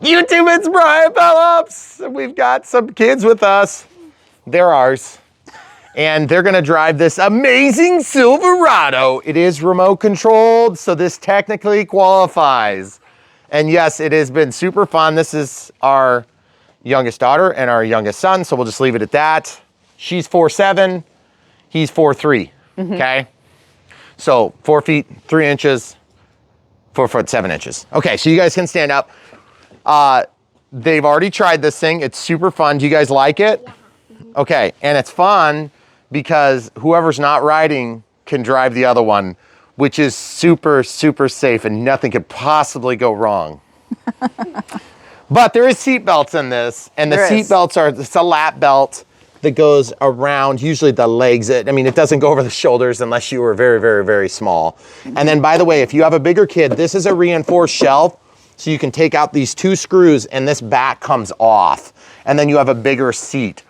YouTube, it's Brian Phillips. We've got some kids with us. They're ours. And they're gonna drive this amazing Silverado. It is remote controlled, so this technically qualifies. And yes, it has been super fun. This is our youngest daughter and our youngest son, so we'll just leave it at that. She's 4'7", he's 4'3", okay? So 4 feet, 3 inches, 4 foot, 7 inches. Okay, so you guys can stand up. They've already tried this thing. It's super fun. Do you guys like it? Okay, and it's fun because whoever's not riding can drive the other one, which is super, super safe and nothing could possibly go wrong. But there is seat belts in this, and the seat belts are, it's a lap belt that goes around usually the legs. I mean, it doesn't go over the shoulders unless you were very, very, very small. And then by the way, if you have a bigger kid, this is a reinforced shelf. So you can take out these 2 screws and this back comes off. And then you have a bigger seat,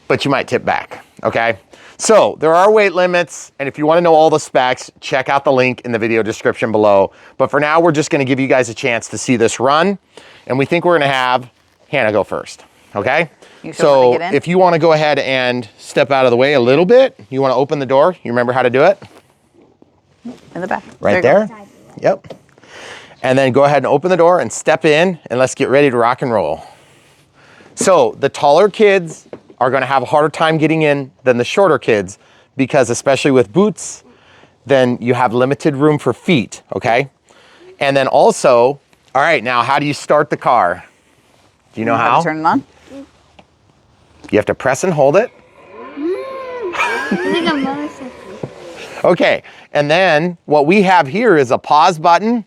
but you might tip back, okay? So there are weight limits. And if you wanna know all the specs, check out the link in the video description below. But for now, we're just gonna give you guys a chance to see this run. And we think we're gonna have Hannah go first, okay? So if you wanna go ahead and step out of the way a little bit, you wanna open the door. You remember how to do it? In the back. Right there? Yep. And then go ahead and open the door and step in and let's get ready to rock and roll. So the taller kids are gonna have a harder time getting in than the shorter kids because especially with boots, then you have limited room for feet, okay? And then also, all right, now how do you start the car? Do you know how? Turn it on? You have to press and hold it. Okay, and then what we have here is a pause button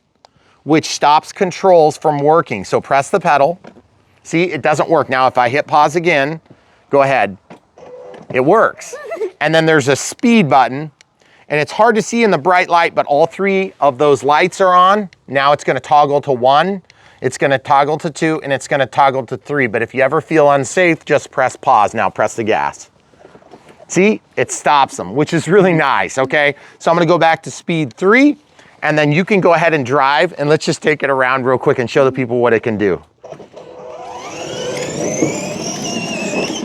which stops controls from working. So press the pedal. See, it doesn't work. Now, if I hit pause again, go ahead. It works. And then there's a speed button, and it's hard to see in the bright light, but all 3 of those lights are on. Now it's gonna toggle to 1, it's gonna toggle to 2, and it's gonna toggle to 3. But if you ever feel unsafe, just press pause. Now press the gas. See, it stops them, which is really nice, okay? So I'm gonna go back to speed 3, and then you can go ahead and drive, and let's just take it around real quick and show the people what it can do.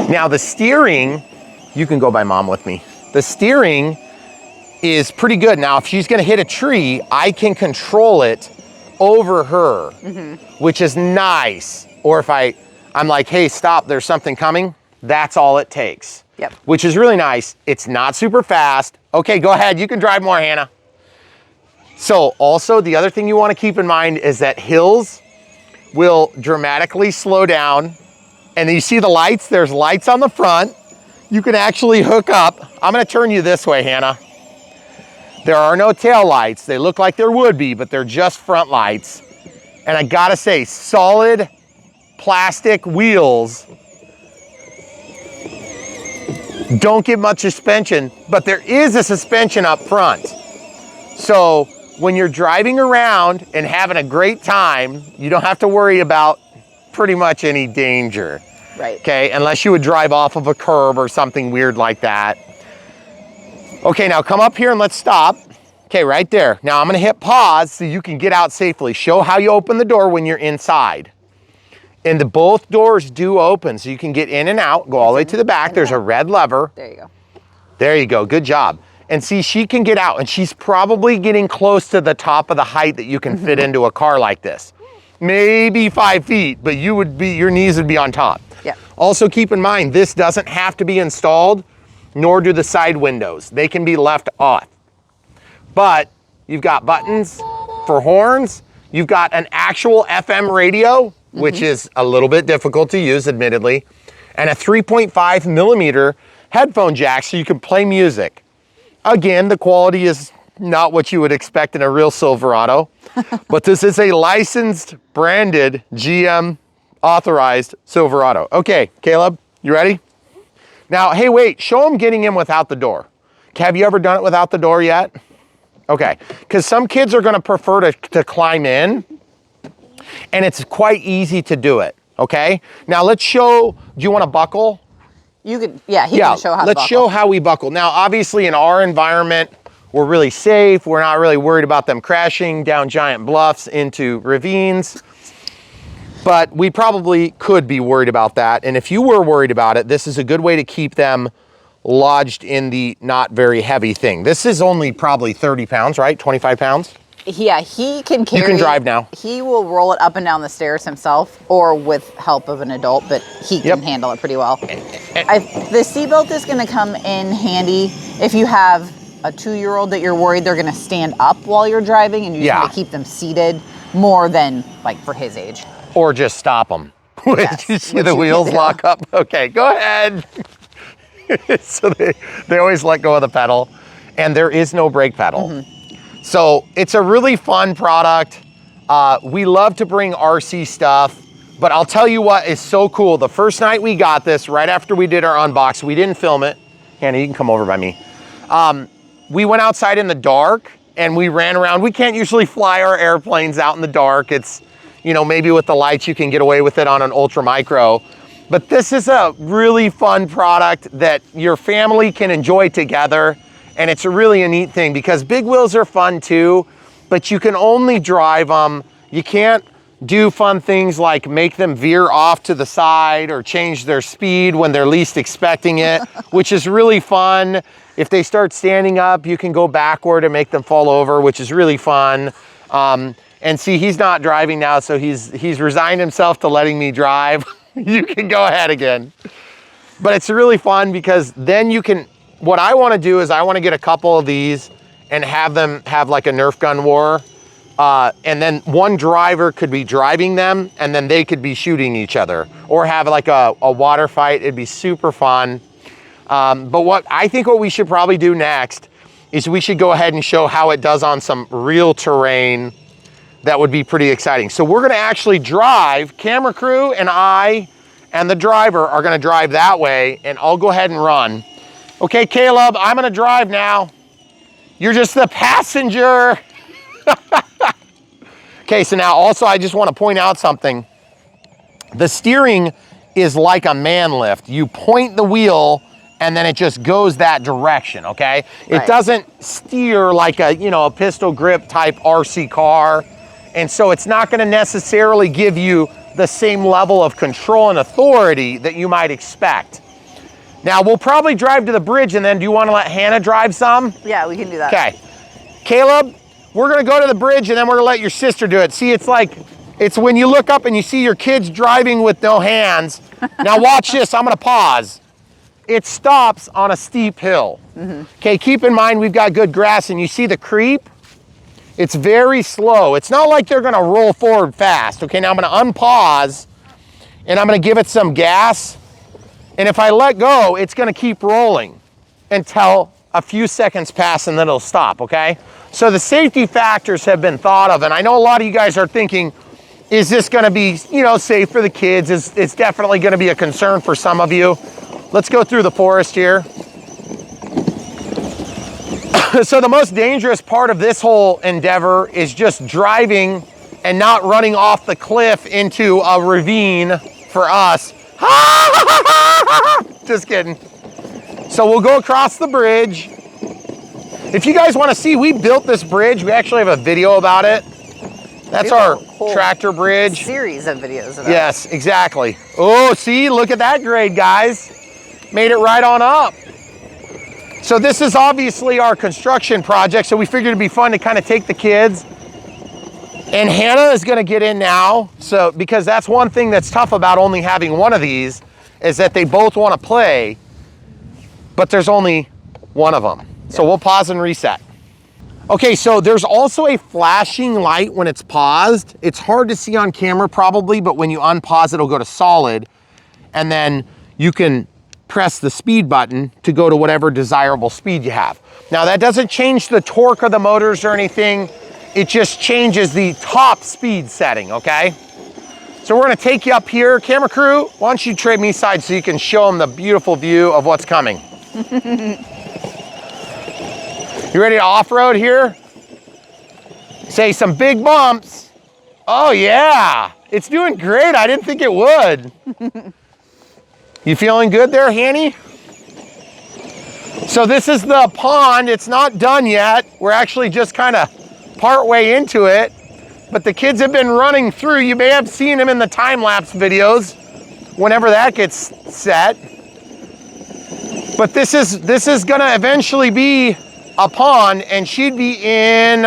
Now the steering, you can go by mom with me. The steering is pretty good. Now if she's gonna hit a tree, I can control it over her, which is nice. Or if I'm like, hey, stop, there's something coming, that's all it takes. Yep. Which is really nice. It's not super fast. Okay, go ahead, you can drive more, Hannah. So also the other thing you want to keep in mind is that hills will dramatically slow down. And you see the lights, there's lights on the front. You can actually hook up. I'm gonna turn you this way, Hannah. There are no tail lights. They look like there would be, but they're just front lights. And I gotta say, solid plastic wheels don't get much suspension, but there is a suspension up front. So when you're driving around and having a great time, you don't have to worry about pretty much any danger. Right. Okay, unless you would drive off of a curb or something weird like that. Okay, now come up here and let's stop. Okay, right there. Now I'm gonna hit pause so you can get out safely. Show how you open the door when you're inside. And both doors do open, so you can get in and out, go all the way to the back. There's a red lever. There you go. There you go, good job. And see, she can get out, and she's probably getting close to the top of the height that you can fit into a car like this. Maybe 5 feet, but your knees would be on top. Yeah. Also keep in mind, this doesn't have to be installed, nor do the side windows. They can be left off. But you've got buttons for horns. You've got an actual FM radio, which is a little bit difficult to use, admittedly, and a 3.5 millimeter headphone jack so you can play music. Again, the quality is not what you would expect in a real Silverado, but this is a licensed, branded, GM authorized Silverado. Okay, Caleb, you ready? Now, hey, wait, show them getting in without the door. Have you ever done it without the door yet? Okay, because some kids are gonna prefer to climb in, and it's quite easy to do it, okay? Now let's show, do you wanna buckle? You could, yeah, he can show how to buckle. Let's show how we buckle. Now, obviously in our environment, we're really safe. We're not really worried about them crashing down giant bluffs into ravines. But we probably could be worried about that. And if you were worried about it, this is a good way to keep them lodged in the not very heavy thing. This is only probably 30 pounds, right? 25 pounds? Yeah, he can carry. You can drive now. He will roll it up and down the stairs himself, or with help of an adult, but he can handle it pretty well. The seatbelt is going to come in handy if you have a 2-year-old that you're worried they're going to stand up while you're driving, and you just want to keep them seated more than like for his age. Or just stop them. Yes, you see the wheels lock up? Okay, go ahead. So they always let go of the pedal, and there is no brake pedal. So it's a really fun product. We love to bring RC stuff, but I'll tell you what is so cool. The first night we got this, right after we did our unbox, we didn't film it. Hannah, you can come over by me. We went outside in the dark and we ran around. We can't usually fly our airplanes out in the dark. It's, you know, maybe with the lights you can get away with it on an ultra micro. But this is a really fun product that your family can enjoy together. And it's really a neat thing because big wheels are fun too, but you can only drive them. You can't do fun things like make them veer off to the side or change their speed when they're least expecting it, which is really fun. If they start standing up, you can go backward and make them fall over, which is really fun. And see, he's not driving now, so he's resigned himself to letting me drive. You can go ahead again. But it's really fun because then you can, what I want to do is I want to get a couple of these and have them have like a Nerf gun war. And then one driver could be driving them and then they could be shooting each other or have like a water fight. It'd be super fun. But what we should probably do next is we should go ahead and show how it does on some real terrain. That would be pretty exciting. So we're going to actually drive, camera crew and I and the driver are going to drive that way, and I'll go ahead and run. Okay, Caleb, I'm going to drive now. You're just the passenger. Okay, so now also I just want to point out something. The steering is like a man lift. You point the wheel and then it just goes that direction, okay? Right. It doesn't steer like a, you know, a pistol grip type RC car. And so it's not going to necessarily give you the same level of control and authority that you might expect. Now, we'll probably drive to the bridge, and then do you want to let Hannah drive some? Yeah, we can do that. Okay. Caleb, we're going to go to the bridge, and then we're going to let your sister do it. See, it's when you look up and you see your kids driving with no hands. Now, watch this. I'm going to pause. It stops on a steep hill. Okay, keep in mind we've got good grass, and you see the creep? It's very slow. It's not like they're going to roll forward fast. Okay, now I'm going to unpause, and I'm going to give it some gas. And if I let go, it's going to keep rolling until a few seconds pass and then it'll stop, okay? So the safety factors have been thought of, and I know a lot of you guys are thinking, is this going to be, you know, safe for the kids? It's definitely going to be a concern for some of you. Let's go through the forest here. So the most dangerous part of this whole endeavor is just driving and not running off the cliff into a ravine for us. Just kidding. So we'll go across the bridge. If you guys want to see, we built this bridge. We actually have a video about it. That's our tractor bridge. Series of videos of that. Yes, exactly. Oh, see, look at that grade, guys. Made it right on up. So this is obviously our construction project, so we figured it'd be fun to kind of take the kids. And Hannah is gonna get in now, so because that's one thing that's tough about only having one of these, is that they both wanna play, but there's only one of them. Yeah. So we'll pause and reset. Okay, so there's also a flashing light when it's paused. It's hard to see on camera probably, but when you unpause, it'll go to solid, and then you can press the speed button to go to whatever desirable speed you have. Now that doesn't change the torque of the motors or anything. It just changes the top speed setting, okay? So we're gonna take you up here. Camera crew, why don't you trade me side so you can show them the beautiful view of what's coming. You ready to off-road here? Say some big bumps. Oh yeah, it's doing great. I didn't think it would. You feeling good there, Hanny? So this is the pond. It's not done yet. We're actually just kind of part way into it. but the kids have been running through. You may have seen them in the time-lapse videos whenever that gets set. But this is gonna eventually be a pond, and she'd be in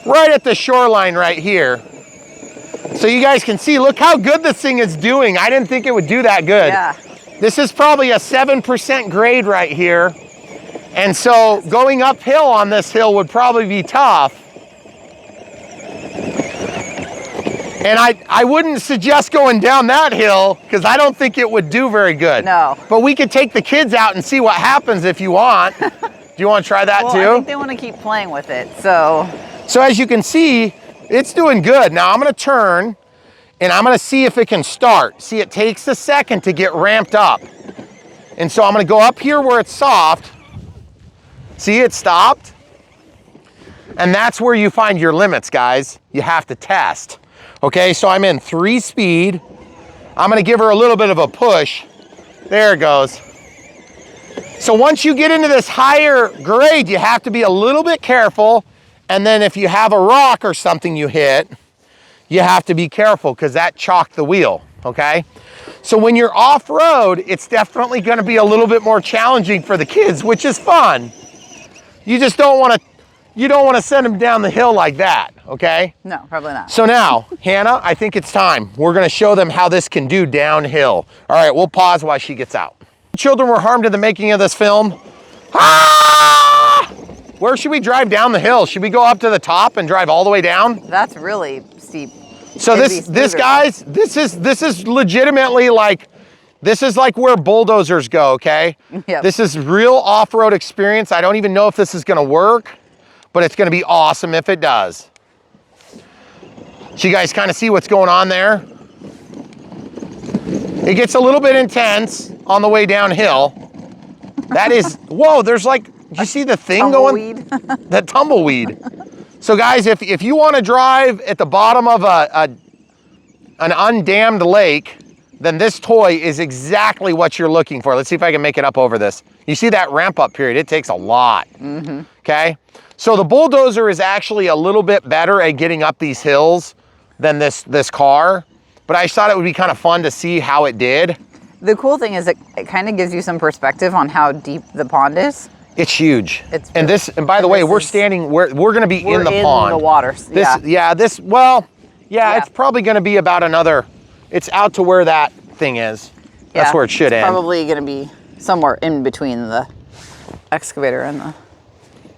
right at the shoreline right here. So you guys can see, look how good this thing is doing. I didn't think it would do that good. Yeah. This is probably a 7% grade right here. And so going uphill on this hill would probably be tough. And I wouldn't suggest going down that hill because I don't think it would do very good. No. But we could take the kids out and see what happens if you want. Do you want to try that too? I think they want to keep playing with it, so. So as you can see, it's doing good. Now I'm gonna turn and I'm gonna see if it can start. See, it takes a second to get ramped up. And so I'm gonna go up here where it's soft. See, it stopped. And that's where you find your limits, guys. You have to test. Okay, so I'm in 3-speed. I'm gonna give her a little bit of a push. There it goes. So once you get into this higher grade, you have to be a little bit careful. And then if you have a rock or something you hit, you have to be careful because that chalked the wheel, okay? So when you're off-road, it's definitely gonna be a little bit more challenging for the kids, which is fun. You just don't wanna send them down the hill like that, okay? No, probably not. So now, Hannah, I think it's time. We're gonna show them how this can do downhill. All right, we'll pause while she gets out. Children were harmed in the making of this film. Ah! Where should we drive down the hill? Should we go up to the top and drive all the way down? That's really steep. So this guys, this is legitimately like, this is like where bulldozers go, okay? Yep. This is real off-road experience. I don't even know if this is gonna work, but it's gonna be awesome if it does. So you guys kind of see what's going on there? It gets a little bit intense on the way downhill. That is, whoa, there's like, you see the thing going? That tumbleweed. So guys, if you want to drive at the bottom of an undammed lake, then this toy is exactly what you're looking for. Let's see if I can make it up over this. You see that ramp up period, it takes a lot, okay? So the bulldozer is actually a little bit better at getting up these hills than this car, but I just thought it would be kind of fun to see how it did. The cool thing is it kind of gives you some perspective on how deep the pond is. It's huge. It's and by the way, we're going to be in the pond. In the water. It's probably going to be about another, it's out to where that thing is. That's where it should end. Probably going to be somewhere in between the excavator and the...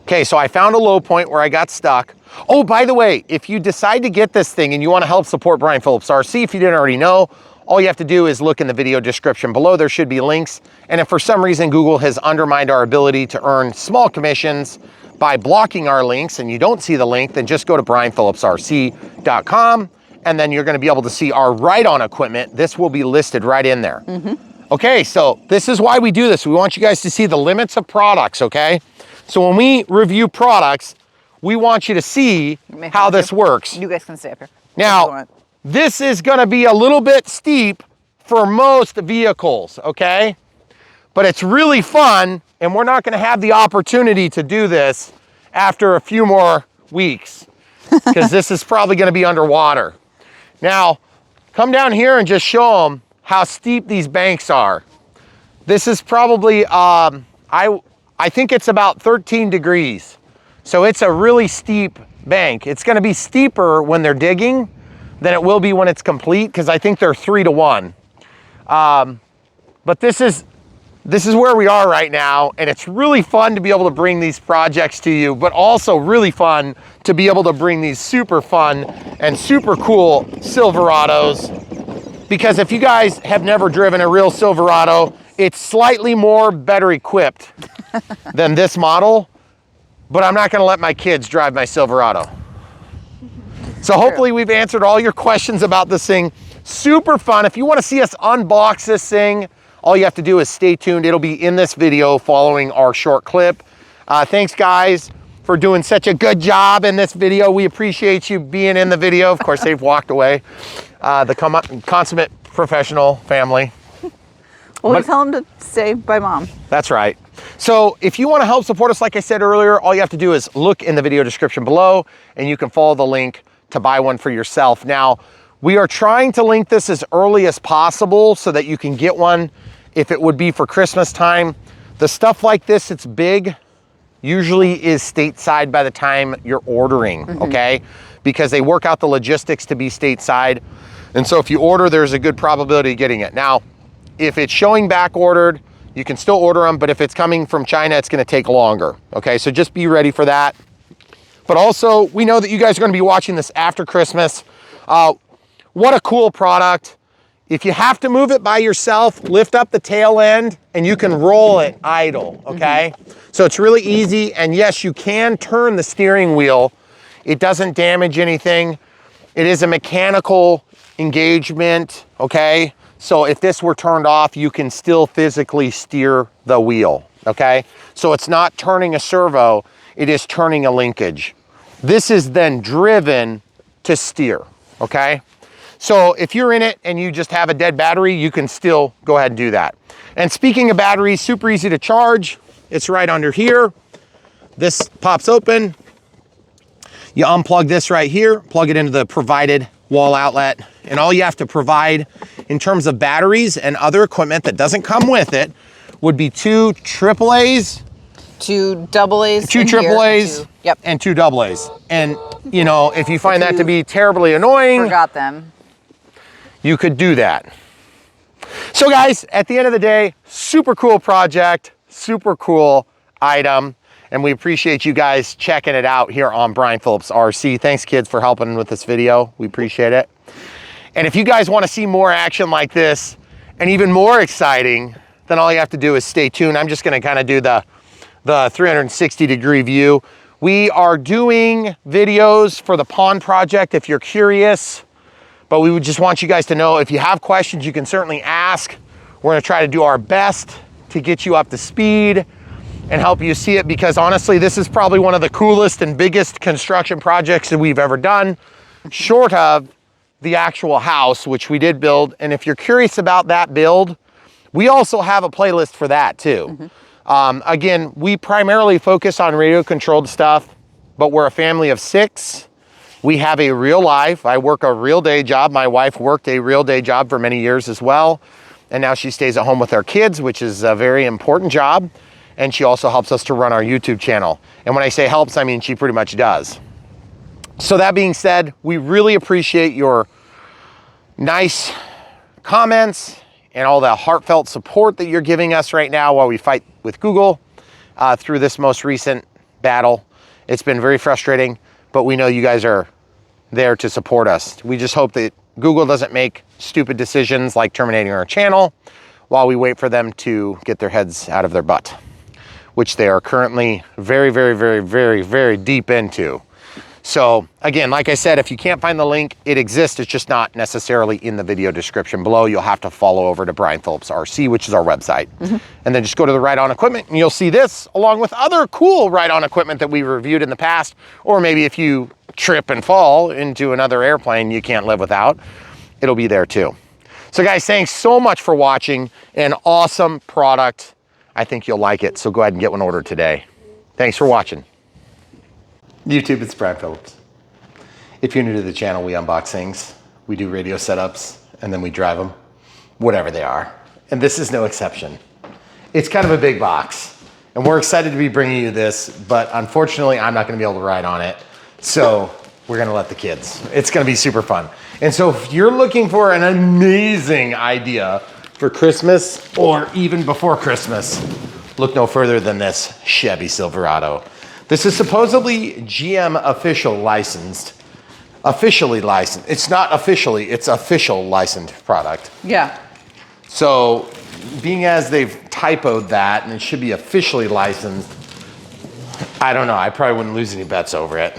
Okay, so I found a low point where I got stuck. Oh, by the way, if you decide to get this thing and you want to help support Brian Phillips RC, if you didn't already know, all you have to do is look in the video description below. There should be links. And if for some reason Google has undermined our ability to earn small commissions by blocking our links and you don't see the link, then just go to brianphillipsrc.com and then you're going to be able to see our ride-on equipment. This will be listed right in there. Okay, so this is why we do this. We want you guys to see the limits of products, okay? So when we review products, we want you to see how this works. You guys can stay up here. Now, this is gonna be a little bit steep for most vehicles, okay? But it's really fun, and we're not gonna have the opportunity to do this after a few more weeks, because this is probably gonna be underwater. Now, come down here and just show them how steep these banks are. This is probably, I think it's about 13 degrees. So it's a really steep bank. It's gonna be steeper when they're digging than it will be when it's complete, because I think they're 3 to 1. But this is where we are right now, and it's really fun to be able to bring these projects to you, but also really fun to be able to bring these super fun and super cool Silverados. Because if you guys have never driven a real Silverado, it's slightly more better equipped than this model, but I'm not gonna let my kids drive my Silverado. So hopefully we've answered all your questions about this thing. Super fun. If you wanna see us unbox this thing, all you have to do is stay tuned. It'll be in this video following our short clip. Thanks guys for doing such a good job in this video. We appreciate you being in the video. Of course, they've walked away. The consummate professional family. Well, we tell them to stay by mom. That's right. So if you want to help support us, like I said earlier, all you have to do is look in the video description below and you can follow the link to buy one for yourself. Now, we are trying to link this as early as possible so that you can get one if it would be for Christmas time. The stuff like this, it's big, usually is stateside by the time you're ordering, okay? Because they work out the logistics to be stateside. And so if you order, there's a good probability of getting it. Now, if it's showing back ordered, you can still order them, but if it's coming from China, it's gonna take longer, okay? So just be ready for that. But also, we know that you guys are gonna be watching this after Christmas. What a cool product. If you have to move it by yourself, lift up the tail end and you can roll it idle, okay? So it's really easy, and yes, you can turn the steering wheel. It doesn't damage anything. It is a mechanical engagement, okay? So if this were turned off, you can still physically steer the wheel, okay? So it's not turning a servo, it is turning a linkage. This is then driven to steer, okay? So if you're in it and you just have a dead battery, you can still go ahead and do that. And speaking of batteries, super easy to charge. It's right under here. This pops open. You unplug this right here, plug it into the provided wall outlet. And all you have to provide in terms of batteries and other equipment that doesn't come with it would be 2 AAAs, 2 AA's, 2 AAAs, yep, and 2 AA's. And you know, if you find that to be terribly annoying, forgot them, you could do that. So guys, at the end of the day, super cool project, super cool item, and we appreciate you guys checking it out here on Brian Phillips RC. Thanks kids for helping with this video. We appreciate it. And if you guys want to see more action like this and even more exciting, then all you have to do is stay tuned. I'm just going to kind of do the 360-degree view. We are doing videos for the pond project if you're curious, but we would just want you guys to know if you have questions, you can certainly ask. We're going to try to do our best to get you up to speed and help you see it, because honestly, this is probably one of the coolest and biggest construction projects that we've ever done, short of the actual house, which we did build. And if you're curious about that build, we also have a playlist for that too. Again, we primarily focus on radio controlled stuff, but we're a family of 6. We have a real life. I work a real day job. My wife worked a real day job for many years as well. And now she stays at home with our kids, which is a very important job. And she also helps us to run our YouTube channel. And when I say helps, I mean she pretty much does. So that being said, we really appreciate your nice comments and all the heartfelt support that you're giving us right now while we fight with Google through this most recent battle. It's been very frustrating, but we know you guys are there to support us. We just hope that Google doesn't make stupid decisions like terminating our channel while we wait for them to get their heads out of their butt, which they are currently very, very, very, very, very deep into. So again, like I said, if you can't find the link, it exists. It's just not necessarily in the video description below. You'll have to follow over to Brian Phillips RC, which is our website. And then just go to the ride-on equipment and you'll see this along with other cool ride-on equipment that we reviewed in the past. Or maybe if you trip and fall into another airplane you can't live without, it'll be there too. So guys, thanks so much for watching. An awesome product. I think you'll like it. So go ahead and get one ordered today. Thanks for watching. YouTube, it's Brian Phillips. If you're new to the channel, we unbox things. We do radio setups and then we drive them, whatever they are. And this is no exception. It's kind of a big box and we're excited to be bringing you this, but unfortunately I'm not gonna be able to ride on it. So we're gonna let the kids. It's gonna be super fun. And so if you're looking for an amazing idea for Christmas or even before Christmas, look no further than this Chevy Silverado. This is supposedly GM officially licensed. It's not officially, it's official licensed product. yeah. So being as they've typoed that and it should be officially licensed, I don't know, I probably wouldn't lose any bets over it.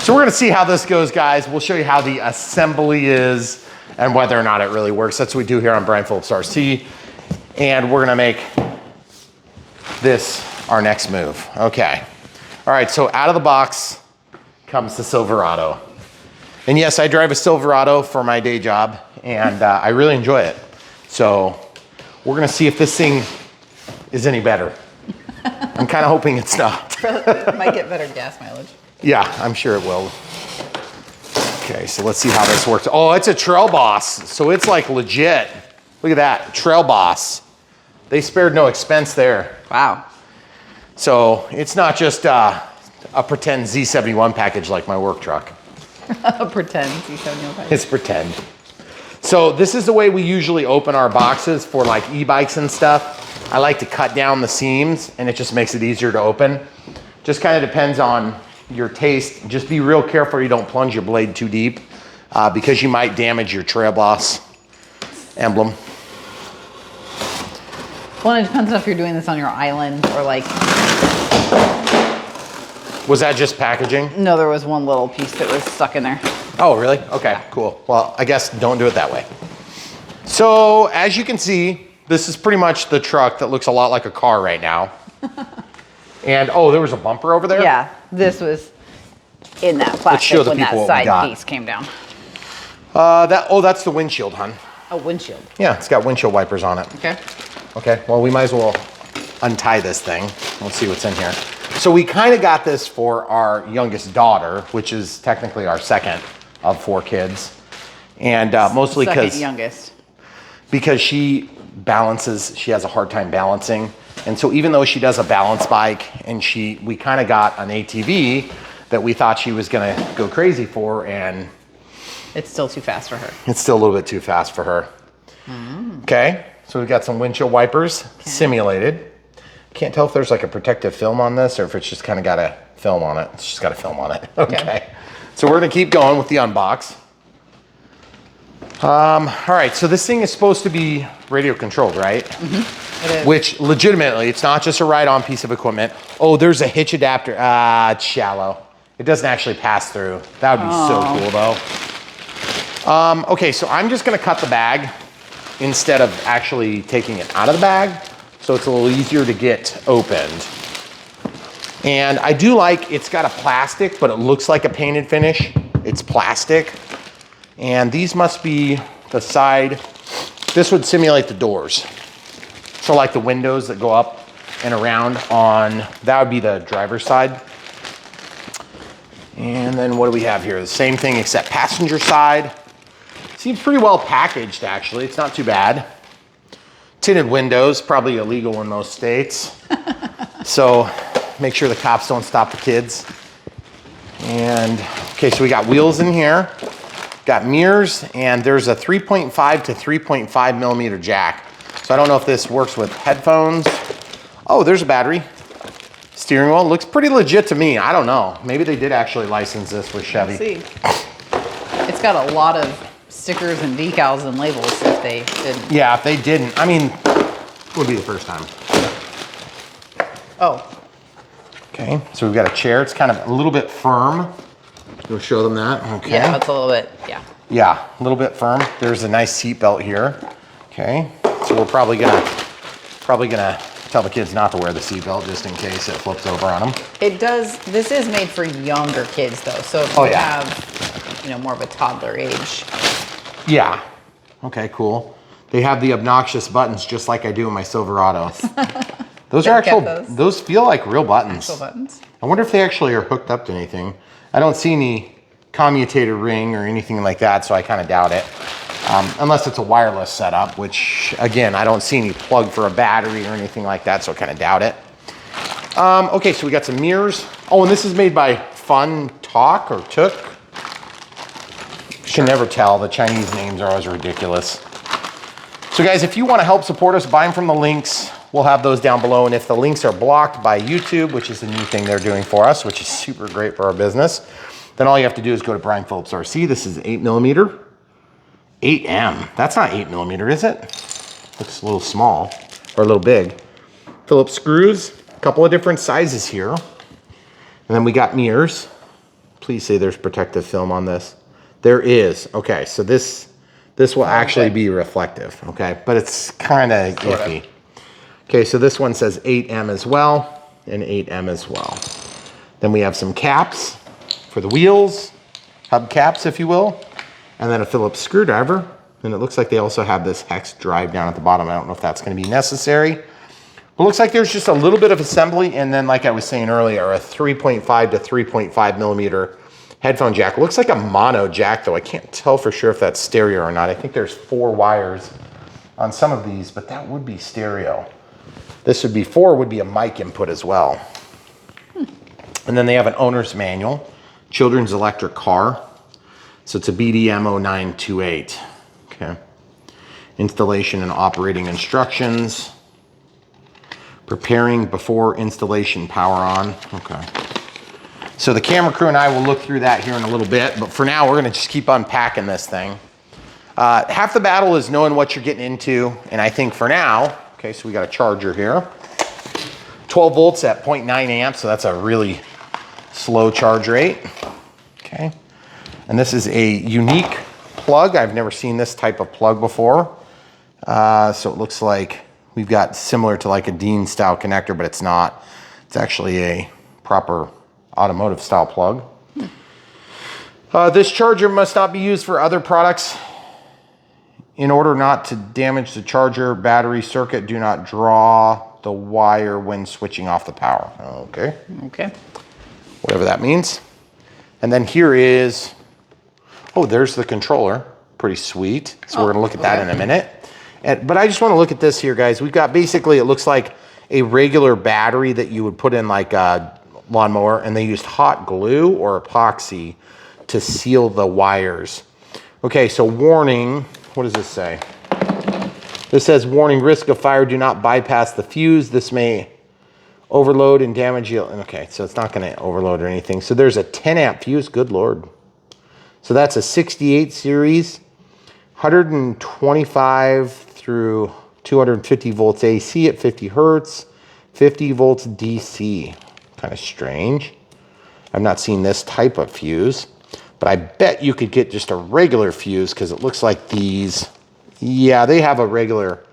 So we're gonna see how this goes, guys. We'll show you how the assembly is and whether or not it really works. That's what we do here on Brian Phillips RC. And we're gonna make this our next move. Okay. All right, so out of the box comes the Silverado. And yes, I drive a Silverado for my day job and I really enjoy it. So we're gonna see if this thing is any better. I'm kind of hoping it's not. It might get better gas mileage. Yeah, I'm sure it will. Okay, so let's see how this works. Oh, it's a Trail Boss, so it's like legit. Look at that, Trail Boss. They spared no expense there. Wow. So it's not just a pretend Z71 package like my work truck. A pretend Z71 package. It's pretend. So this is the way we usually open our boxes for like e-bikes and stuff. I like to cut down the seams and it just makes it easier to open. Just kind of depends on your taste. Just be real careful you don't plunge your blade too deep because you might damage your Trail Boss emblem. Well, it depends on if you're doing this on your island or like... Was that just packaging? No, there was one little piece that was stuck in there. Oh, really? Okay, cool. Well, I guess don't do it that way. So as you can see, this is pretty much the truck that looks a lot like a car right now. And oh, there was a bumper over there? Yeah, this was in that plastic show the when people that what we side got. piece came down. That's the windshield, hon. A windshield. Yeah, it's got windshield wipers on it. Okay. Okay, well, we might as well untie this thing. Let's see what's in here. So we kind of got this for our youngest daughter, which is technically our second of 4 kids. And mostly Second youngest. because she balances, she has a hard time balancing. And so even though she does a balance bike and we kind of got an ATV that we thought she was gonna go crazy for, and It's still too fast for her. it's still a little bit too fast for her. Okay, so we've got some windshield wipers simulated. Can't tell if there's like a protective film on this or if it's just kind of got a film on it. It's just got a film on it. Okay. So we're gonna keep going with the unbox. All right, so this thing is supposed to be radio controlled, right? Mm-hmm. It is. Which legitimately, it's not just a ride-on piece of equipment. Oh, there's a hitch adapter. It's shallow. It doesn't actually pass through. That would be so cool though. Okay, so I'm just gonna cut the bag instead of actually taking it out of the bag. So it's a little easier to get opened. And I do like, it's got a plastic, but it looks like a painted finish. It's plastic. And these must be the side, this would simulate the doors. So like the windows that go up and around on, that would be the driver's side. And then what do we have here? The same thing except passenger side. Seems pretty well packaged actually, it's not too bad. Tinted windows, probably illegal in most states. So make sure the cops don't stop the kids. And okay, so we got wheels in here, got mirrors, and there's a 3.5 to 3.5 millimeter jack. So I don't know if this works with headphones. Oh, there's a battery. Steering wheel looks pretty legit to me. I don't know. Maybe they did actually license this with Chevy. Let's see. It's got a lot of stickers and decals and labels if they didn't. Yeah, if they didn't, I mean, it would be the first time. Oh. Okay, so we've got a chair. It's kind of a little bit firm. You'll show them that, okay. Yeah, it's a little bit, yeah. Yeah, a little bit firm. There's a nice seat belt here. Okay, so we're probably gonna tell the kids not to wear the seat belt just in case it flips over on them. It does, this is made for younger kids though, so if you have, you know, more of a toddler age. Yeah, okay, cool. They have the obnoxious buttons just like I do in my Silverado. Those are actual, those feel like real buttons. Actual buttons. I wonder if they actually are hooked up to anything. I don't see any commutator ring or anything like that, so I kind of doubt it. Unless it's a wireless setup, which again, I don't see any plug for a battery or anything like that, so I kind of doubt it. Okay, so we got some mirrors. Oh, and this is made by Funtok or Tuk. Can never tell, the Chinese names are always ridiculous. So guys, if you want to help support us, buy them from the links. We'll have those down below, and if the links are blocked by YouTube, which is the new thing they're doing for us, which is super great for our business, then all you have to do is go to Brian Phillips RC. This is 8mm. 8M. That's not 8mm, is it? Looks a little small, or a little big. Phillips screws, a couple of different sizes here. And then we got mirrors. Please say there's protective film on this. There is. Okay, so this will actually be reflective, okay? But it's kind of iffy. Okay, so this one says 8M as well, and 8M as well. Then we have some caps for the wheels, hub caps, if you will, and then a Phillips screwdriver. And it looks like they also have this hex drive down at the bottom. I don't know if that's going to be necessary. But it looks like there's just a little bit of assembly, and then, like I was saying earlier, a 3.5 to 3.5 millimeter headphone jack. It looks like a mono jack though. I can't tell for sure if that's stereo or not. I think there's 4 wires on some of these, but that would be stereo. This would be 4, would be a mic input as well. And then they have an owner's manual, children's electric car. So it's a BDM 0928, okay. Installation and operating instructions. Preparing before installation, power on, okay. So the camera crew and I will look through that here in a little bit, but for now we're gonna just keep unpacking this thing. Half the battle is knowing what you're getting into, and I think for now, okay, so we got a charger here. 12 volts at 0.9 amps, so that's a really slow charge rate, okay. And this is a unique plug. I've never seen this type of plug before. So it looks like we've got similar to like a Dean style connector, but it's not. It's actually a proper automotive style plug. This charger must not be used for other products. In order not to damage the charger battery circuit, do not draw the wire when switching off the power. Okay. Okay. Whatever that means. And then here is, oh, there's the controller. Pretty sweet. So we're gonna look at that in a minute. But I just wanna look at this here, guys. We've got basically, it looks like a regular battery that you would put in like a lawnmower, and they used hot glue or epoxy to seal the wires. Okay, so warning, what does this say? This says, warning, risk of fire, do not bypass the fuse. This may overload and damage you. Okay, so it's not gonna overload or anything. So there's a 10 amp fuse, good Lord. So that's a 68 series, 125 through 250 volts AC at 50 Hertz, 50 volts DC. Kind of strange. I've not seen this type of fuse, but I bet you could get just a regular fuse because it looks like these, yeah, they have a regular,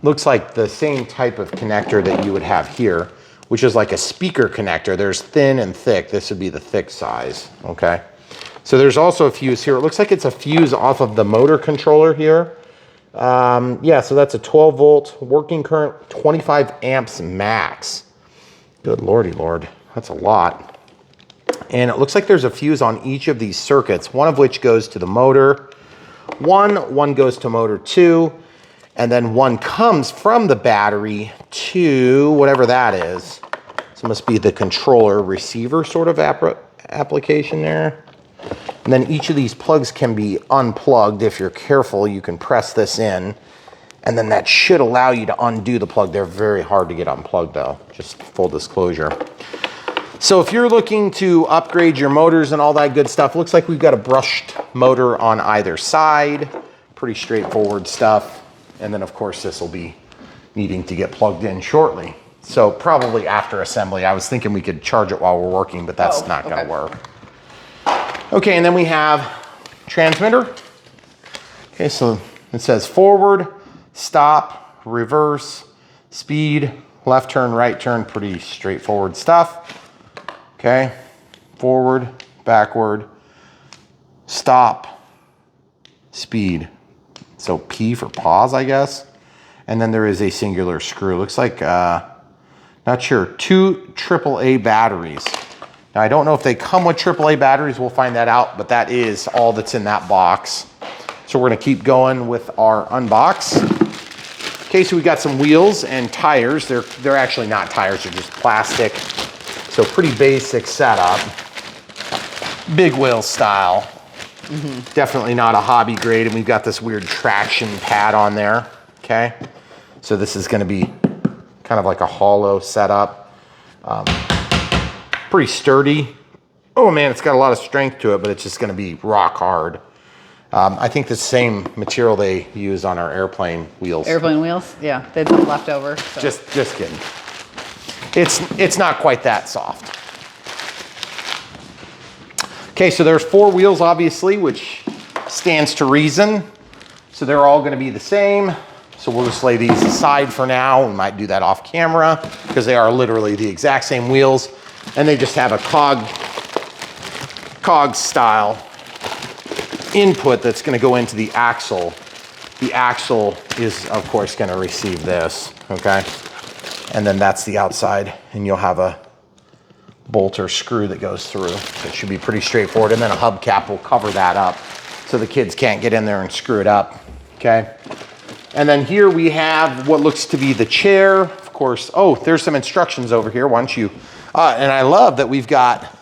looks like the same type of connector that you would have here, which is like a speaker connector. There's thin and thick. This would be the thick size, okay? So there's also a fuse here. It looks like it's a fuse off of the motor controller here. Yeah, so that's a 12 volt working current, 25 amps max. Good Lordy Lord, that's a lot. And it looks like there's a fuse on each of these circuits, one of which goes to the motor, one goes to motor 2, and then one comes from the battery to whatever that is. So it must be the controller receiver sort of application there. And then each of these plugs can be unplugged. If you're careful, you can press this in, and then that should allow you to undo the plug. They're very hard to get unplugged though, just full disclosure. So if you're looking to upgrade your motors and all that good stuff, looks like we've got a brushed motor on either side. Pretty straightforward stuff. And then of course this will be needing to get plugged in shortly. So probably after assembly. I was thinking we could charge it while we're working, but that's not gonna work. Okay, and then we have transmitter. Okay, so it says forward, stop, reverse, speed, left turn, right turn, pretty straightforward stuff. Okay, forward, backward, stop, speed. So P for pause, I guess. And then there is a singular screw. Looks like, not sure, 2 AAA batteries. Now, I don't know if they come with AAA batteries. We'll find that out, but that is all that's in that box. So we're gonna keep going with our unbox. Okay, so we got some wheels and tires. They're actually not tires, they're just plastic. So pretty basic setup. Big wheel style. Definitely not a hobby grade, and we've got this weird traction pad on there, okay? So this is gonna be kind of like a hollow setup. Pretty sturdy. Oh man, it's got a lot of strength to it, but it's just gonna be rock hard. I think the same material they use on our airplane wheels. Airplane wheels? Yeah, they've been left over. So. Just kidding. It's not quite that soft. Okay, so there's 4 wheels obviously, which stands to reason. So they're all gonna be the same. So we'll just lay these aside for now. We might do that off camera because they are literally the exact same wheels, and they just have a cog style input that's gonna go into the axle. The axle is of course gonna receive this, okay? And then that's the outside, and you'll have a bolt or screw that goes through. So it should be pretty straightforward. And then a hubcap will cover that up so the kids can't get in there and screw it up, okay? And then here we have what looks to be the chair. Of course, oh, there's some instructions over here. Why don't you, and I love that we've got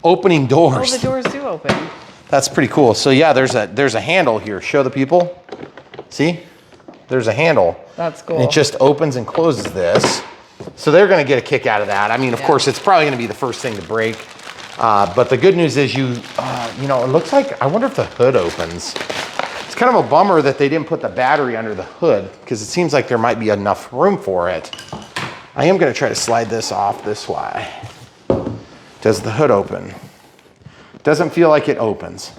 opening doors. Oh, the doors do open. That's pretty cool. So yeah, there's a handle here. Show the people. See? There's a handle. That's cool. And it just opens and closes this. So they're gonna get a kick out of that. I mean, of course, it's probably gonna be the first thing to break. But the good news is you know, it looks like, I wonder if the hood opens. It's kind of a bummer that they didn't put the battery under the hood because it seems like there might be enough room for it. I am gonna try to slide this off this way. Does the hood open? Doesn't feel like it opens.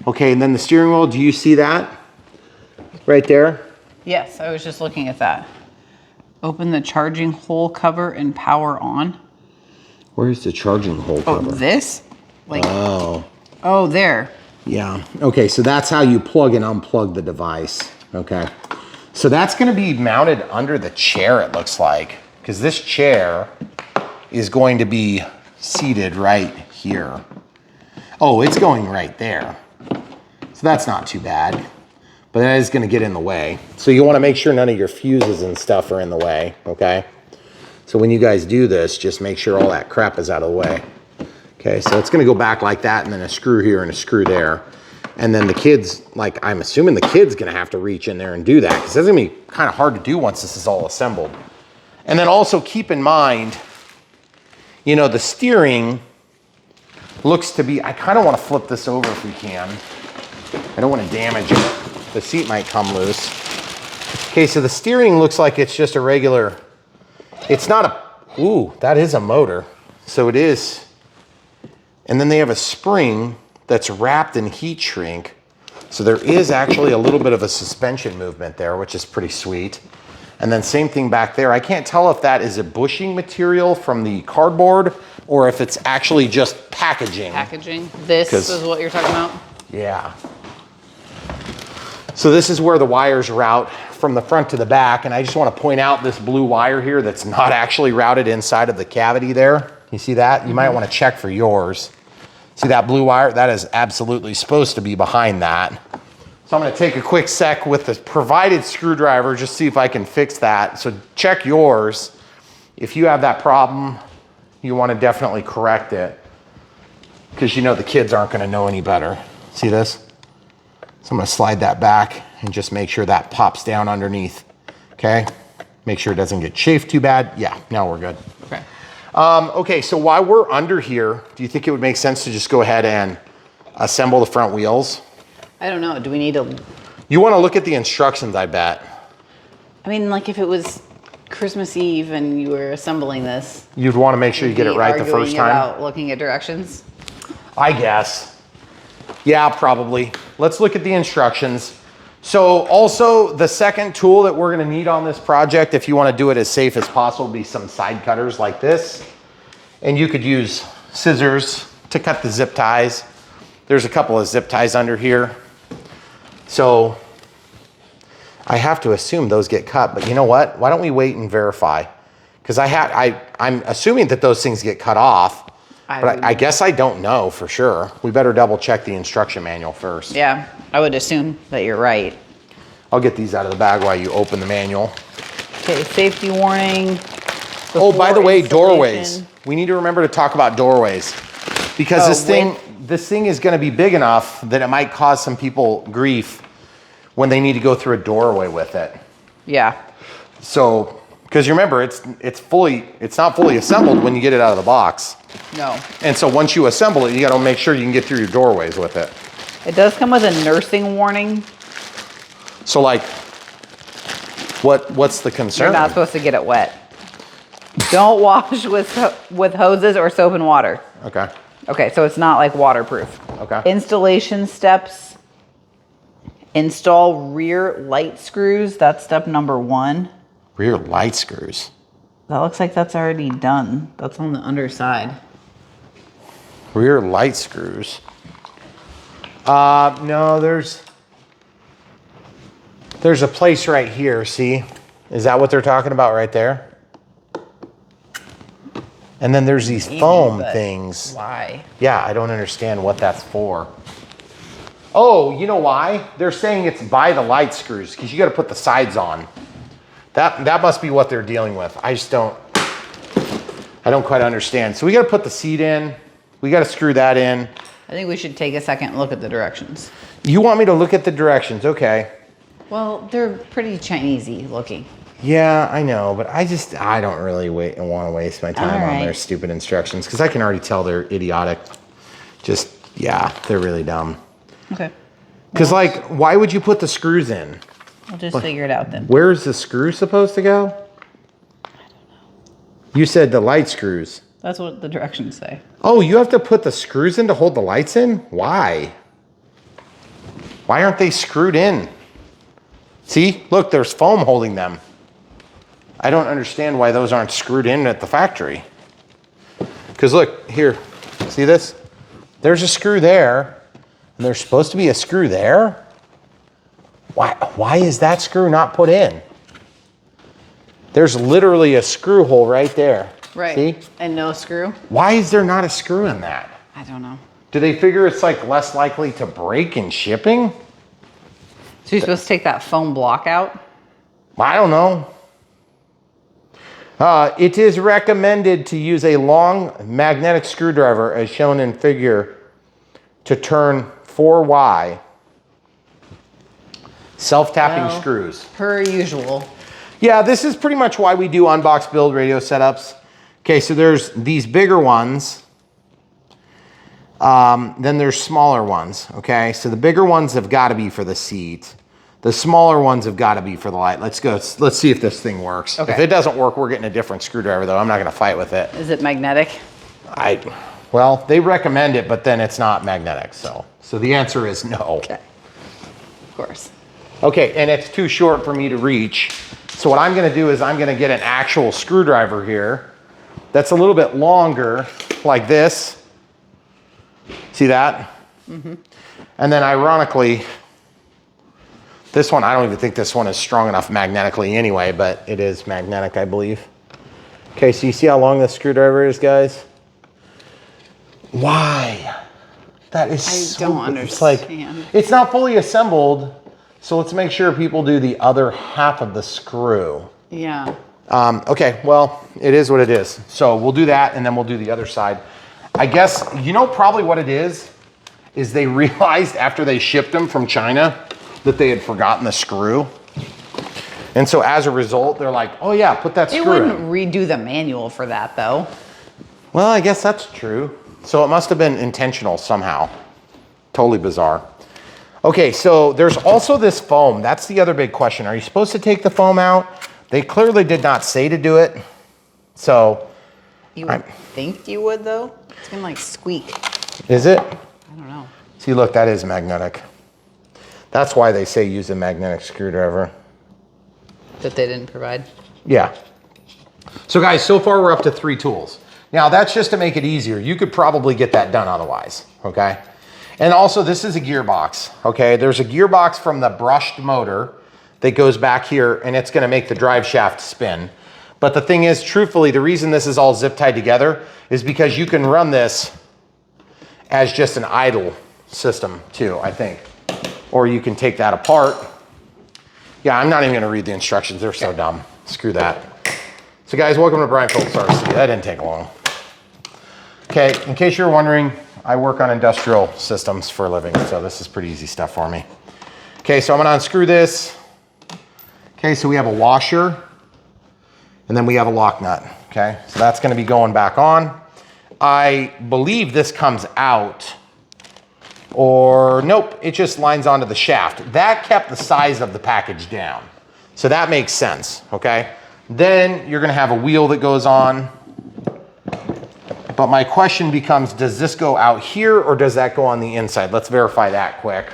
Okay, and then the steering wheel, do you see that? Right there? Yes, I was just looking at that. Open the charging hole cover and power on. Where's the charging hole cover? Oh, this? Like, oh, there. yeah. Okay, so that's how you plug and unplug the device. Okay. So that's gonna be mounted under the chair, it looks like, because this chair is going to be seated right here. Oh, it's going right there. So that's not too bad, but that is gonna get in the way. So you wanna make sure none of your fuses and stuff are in the way, okay? So when you guys do this, just make sure all that crap is out of the way. Okay, so it's gonna go back like that and then a screw here and a screw there. And then the kids, like I'm assuming the kid's gonna have to reach in there and do that because that's gonna be kind of hard to do once this is all assembled. And then also keep in mind, you know, the steering looks to be, I kind of want to flip this over if we can. I don't want to damage it. The seat might come loose. Okay, so the steering looks like it's just a regular, it's not a, ooh, that is a motor. So it is. And then they have a spring that's wrapped in heat shrink. So there is actually a little bit of a suspension movement there, which is pretty sweet. And then same thing back there. I can't tell if that is a bushing material from the cardboard or if it's actually just packaging. Packaging. This is what you're talking about? Yeah. So this is where the wires route from the front to the back. And I just want to point out this blue wire here that's not actually routed inside of the cavity there. You see that? You might want to check for yours. See that blue wire? That is absolutely supposed to be behind that. So I'm gonna take a quick sec with the provided screwdriver, just see if I can fix that. So check yours. If you have that problem, you wanna definitely correct it because you know the kids aren't gonna know any better. See this? So I'm gonna slide that back and just make sure that pops down underneath, okay? Make sure it doesn't get chafed too bad. Yeah, now we're good. Okay. Okay, so while we're under here, do you think it would make sense to just go ahead and assemble the front wheels? I don't know. Do we need to? You want to look at the instructions, I bet. I mean, like if it was Christmas Eve and you were assembling this, you'd want to make sure you get it right the first time. About looking at directions. I guess. Yeah, probably. Let's look at the instructions. So also the second tool that we're going to need on this project, if you want to do it as safe as possible, be some side cutters like this. And you could use scissors to cut the zip ties. There's a couple of zip ties under here. So I have to assume those get cut, but you know what? Why don't we wait and verify? Because I'm assuming that those things get cut off, but I guess I don't know for sure. We better double check the instruction manual first. Yeah, I would assume that you're right. I'll get these out of the bag while you open the manual. Okay, safety warning. Oh, by the way, doorways. We need to remember to talk about doorways because this thing is going to be big enough that it might cause some people grief when they need to go through a doorway with it. Yeah. So, because you remember, it's not fully assembled when you get it out of the box. No. And so once you assemble it, you got to make sure you can get through your doorways with it. It does come with a nursing warning. So like, what's the concern? You're not supposed to get it wet. Don't wash with hoses or soap and water. Okay. Okay, so it's not like waterproof. Okay. Installation steps. Install rear light screws. That's step number 1. Rear light screws. That looks like that's already done. That's on the underside. Rear light screws. No, there's a place right here, see? Is that what they're talking about right there? And then there's these foam things. Why? Yeah, I don't understand what that's for. Oh, you know why? They're saying it's by the light screws because you got to put the sides on. That must be what they're dealing with. I don't quite understand. So we got to put the seat in. We got to screw that in. I think we should take a second and look at the directions. You want me to look at the directions? Okay. Well, they're pretty Chinesey looking. Yeah, I know, but I don't really want to waste my time on their stupid instructions because I can already tell they're idiotic. Yeah, they're really dumb. Okay. Because, like, why would you put the screws in? We'll just figure it out then. Where's the screw supposed to go? I don't know. You said the light screws. That's what the directions say. Oh, you have to put the screws in to hold the lights in? Why? Why aren't they screwed in? See, look, there's foam holding them. I don't understand why those aren't screwed in at the factory. Because look, here, see this? There's a screw there, and there's supposed to be a screw there. Why is that screw not put in? There's literally a screw hole right there. Right. See? And no screw? Why is there not a screw in that? I don't know. Do they figure it's like less likely to break in shipping? So you're supposed to take that foam block out? I don't know. It is recommended to use a long magnetic screwdriver as shown in figure to turn 4Y self-tapping screws. Per usual. Yeah, this is pretty much why we do unbox build radio setups. Okay, so there's these bigger ones. Then there's smaller ones, okay? So the bigger ones have got to be for the seat. The smaller ones have got to be for the light. Let's see if this thing works. Okay. If it doesn't work, we're getting a different screwdriver though. I'm not gonna fight with it. Is it magnetic? Well, they recommend it, but then it's not magnetic, so the answer is no. Okay. Of course. Okay, and it's too short for me to reach. So what I'm gonna do is I'm gonna get an actual screwdriver here that's a little bit longer, like this. See that? Mm-hmm. And then ironically, this one, I don't even think this one is strong enough magnetically anyway, but it is magnetic, I believe. Okay, so you see how long this screwdriver is, guys? Why? That is I don't understand. It's not fully assembled, so let's make sure people do the other half of the screw. Yeah. Okay, well, it is what it is. So we'll do that, and then we'll do the other side. I guess, you know probably what it is they realized after they shipped them from China that they had forgotten the screw. And so as a result, they're like, oh yeah, put that screw in. They wouldn't redo the manual for that though. Well, I guess that's true. So it must have been intentional somehow. Totally bizarre. Okay, so there's also this foam. That's the other big question. Are you supposed to take the foam out? They clearly did not say to do it. So. You would think you would though? It's gonna like squeak. Is it? I don't know. See, look, that is magnetic. That's why they say use a magnetic screwdriver. That they didn't provide? Yeah. So guys, so far we're up to 3 tools. Now that's just to make it easier. You could probably get that done otherwise, okay? And also this is a gearbox, okay? There's a gearbox from the brushed motor that goes back here and it's gonna make the drive shaft spin. But the thing is, truthfully, the reason this is all zip tied together is because you can run this as just an idle system too, I think. Or you can take that apart. Yeah, I'm not even gonna read the instructions. They're so dumb. Screw that. So guys, welcome to Brian Phillips RC. That didn't take long. Okay, in case you're wondering, I work on industrial systems for a living, so this is pretty easy stuff for me. Okay, so I'm gonna unscrew this. Okay, so we have a washer, and then we have a lock nut, okay? So that's gonna be going back on. I believe this comes out, or nope, it just lines onto the shaft. That kept the size of the package down. So that makes sense, okay? Then you're gonna have a wheel that goes on. But my question becomes, does this go out here or does that go on the inside? Let's verify that quick.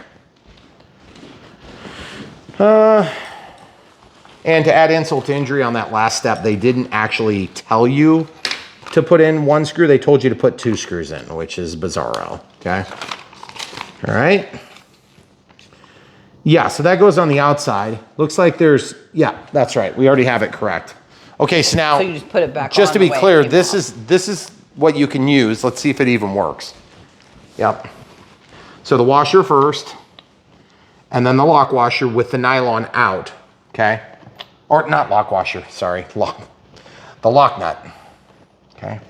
And to add insult to injury on that last step, they didn't actually tell you to put in 1 screw. They told you to put 2 screws in, which is bizarro, okay? All right. Yeah, so that goes on the outside. Looks like there's, yeah, that's right. We already have it correct. Okay, so now, So you just put it back just on to the be way it clear, came this off. is what you can use. Let's see if it even works. Yep. So the washer first, and then the lock washer with the nylon out, okay? Or not lock washer, sorry, the lock nut, okay?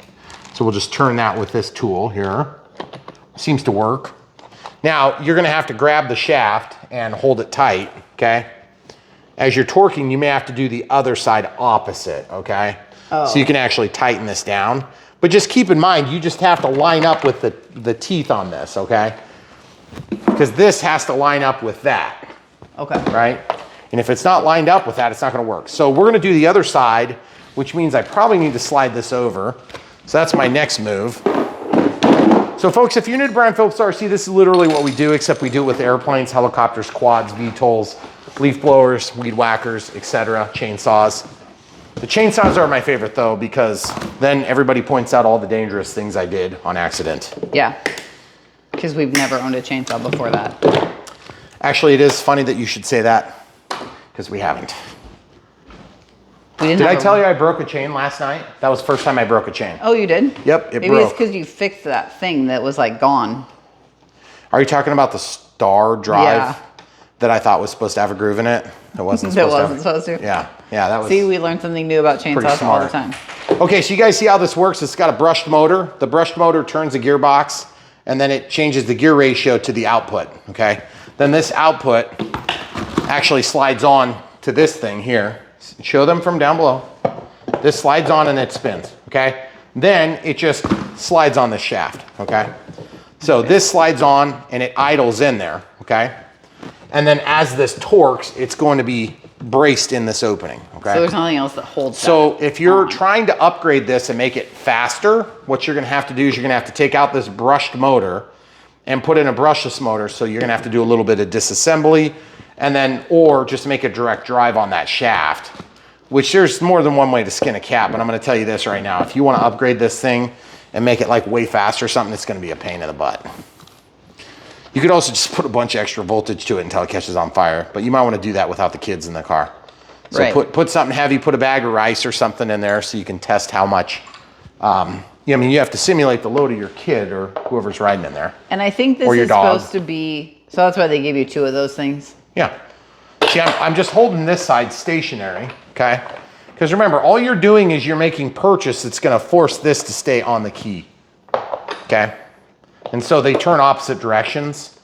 So we'll just turn that with this tool here. Seems to work. Now, you're gonna have to grab the shaft and hold it tight, okay? As you're torquing, you may have to do the other side opposite, okay? Oh. So you can actually tighten this down. But just keep in mind, you just have to line up with the teeth on this, okay? Because this has to line up with that, Okay. right? And if it's not lined up with that, it's not gonna work. So we're gonna do the other side, which means I probably need to slide this over. So that's my next move. So folks, if you're new to Brian Phillips RC, this is literally what we do, except we do it with airplanes, helicopters, quads, VTOLs, leaf blowers, weed whackers, etc., chainsaws. The chainsaws are my favorite though, because then everybody points out all the dangerous things I did on accident. Yeah. Because we've never owned a chainsaw before that. Actually, it is funny that you should say that, because we haven't. Did I tell you I broke a chain last night? That was the first time I broke a chain. Oh, you did? Yep, it Maybe broke. it's because you fixed that thing that was like gone. Are you talking about the Star Drive Yeah. that I thought was supposed to have a groove in it? It wasn't That supposed wasn't to. supposed to. Yeah, that was. See, we learned something new about chainsaws all the smart. time. Okay, so you guys see how this works? It's got a brushed motor. The brushed motor turns the gearbox, and then it changes the gear ratio to the output, okay? Then this output actually slides on to this thing here. Show them from down below. This slides on and it spins, okay? Then it just slides on the shaft, okay? So this slides on and it idles in there, okay? And then as this torques, it's going to be braced in this opening, okay? So there's nothing else that holds So that if you're on. trying to upgrade this and make it faster, what you're gonna have to do is you're gonna have to take out this brushed motor and put in a brushless motor. So you're gonna have to do a little bit of disassembly and then, or just make a direct drive on that shaft, which there's more than one way to skin a cat, but I'm gonna tell you this right now. If you wanna upgrade this thing and make it like way faster or something, it's gonna be a pain in the butt. You could also just put a bunch of extra voltage to it until it catches on fire, but you might wanna do that without the kids in the car. So Right. put something heavy, put a bag of rice or something in there so you can test how much, I mean, you have to simulate the load of your kid or whoever's riding in there. And I think this Or your is dog. supposed to be, so that's why they give you two of those things. Yeah. See, I'm just holding this side stationary, okay? Because remember, all you're doing is you're making purchase that's gonna force this to stay on the key, okay? And so they turn opposite directions.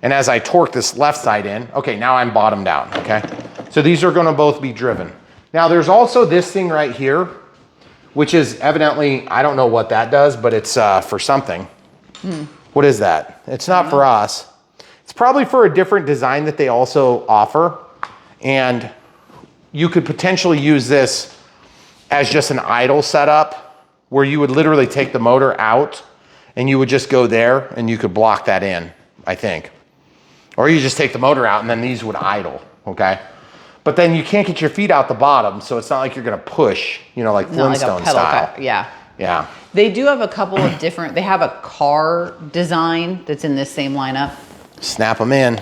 And as I torque this left side in, okay, now I'm bottom down, okay? So these are gonna both be driven. Now there's also this thing right here, which is evidently, I don't know what that does, but it's for something. What is that? It's not for us. It's probably for a different design that they also offer. And you could potentially use this as just an idle setup where you would literally take the motor out and you would just go there and you could block that in, I think. Or you just take the motor out and then these would idle, okay? But then you can't get your feet out the bottom, so it's not like you're gonna push, you know, like Flintstone style. car. Yeah. Yeah. They do have a couple of different, they have a car design that's in this same lineup. Snap them in.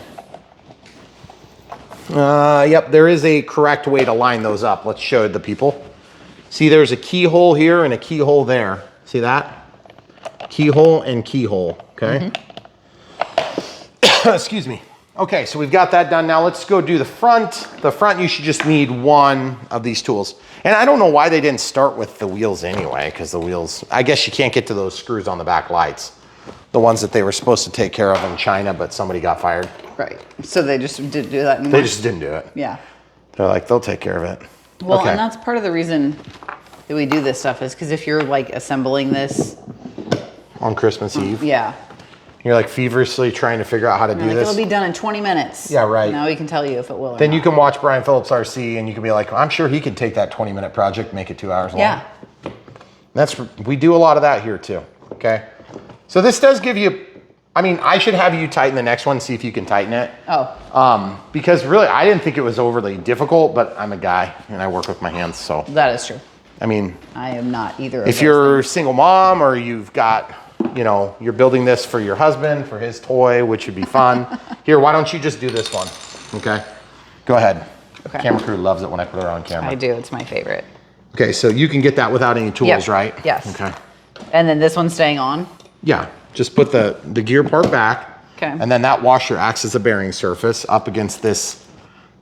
Yep, there is a correct way to line those up. Let's show the people. See, there's a keyhole here and a keyhole there. See that? Keyhole and keyhole, okay? Excuse me. Okay, so we've got that done. Now let's go do the front. The front, you should just need one of these tools. And I don't know why they didn't start with the wheels anyway, because the wheels, I guess you can't get to those screws on the back lights. The ones that they were supposed to take care of in China, but somebody got fired. Right. So they just didn't do that anymore. They just didn't do it. Yeah. They're like, they'll take care of it. Well, Okay. and that's part of the reason that we do this stuff is because if you're like assembling this, On Christmas Eve. yeah. You're like feverishly trying to figure out how to do Like, this. it'll be done in 20 minutes. Yeah, right. Now we can tell you if it will or Then you not. can watch Brian Phillips RC and you can be like, I'm sure he could take that 20-minute project, make it 2 hours long. Yeah. We do a lot of that here too, okay? So this does give you, I mean, I should have you tighten the next one, see if you can tighten it. Oh, Because really, I didn't think it was overly difficult, but I'm a guy and I work with my hands, so. that is true. I mean, I am not either of if those you're a single mom or you've got, you know, you're building this for your husband, for his toy, which would be fun. Here, why don't you just do this one, okay? Go ahead. Okay. Camera crew loves it when I put her on camera. I do. It's my favorite. Okay, so you can get that without any tools, Yep. right? Yes. Okay. And then this one's staying on? Yeah, just put the gear part back. Okay. And then that washer acts as a bearing surface up against this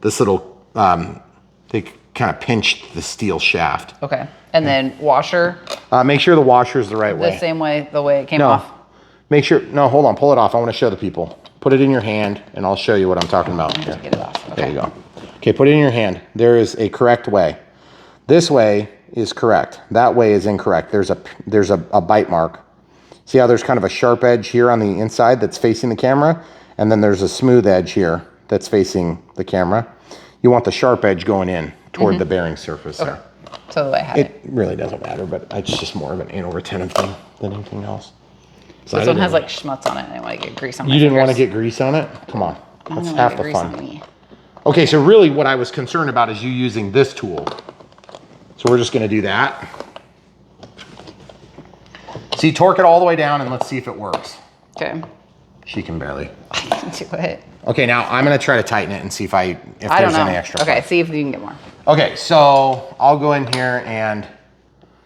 little, they kind of pinched the steel shaft. Okay. And then washer? Make sure the washer is the right way. The same way, the way it came No, off? make sure, no, hold on, pull it off. I want to show the people. Put it in your hand and I'll show you what I'm talking about. Here. Get it off. Okay. There you go. Okay, put it in your hand. There is a correct way. This way is correct. That way is incorrect. There's a bite mark. See how there's kind of a sharp edge here on the inside that's facing the camera? And then there's a smooth edge here that's facing the camera. You want the sharp edge going in toward the bearing surface there. So the way I had it. It really doesn't matter, but it's just more of an anal retentive thing than anything else. So This one has like schmutz on it. I didn't want to get grease on my You didn't want to fingers. get grease on it? Come on, I that's don't half want the to get grease on fun. me. Okay, so really what I was concerned about is you using this tool. So we're just gonna do that. See, torque it all the way down and let's see if it works. Okay. She can barely. I can do it. Okay, now I'm gonna try to tighten it and see if I don't there's know. any extra. Okay, play. see if you can get more. Okay, so I'll go in here and,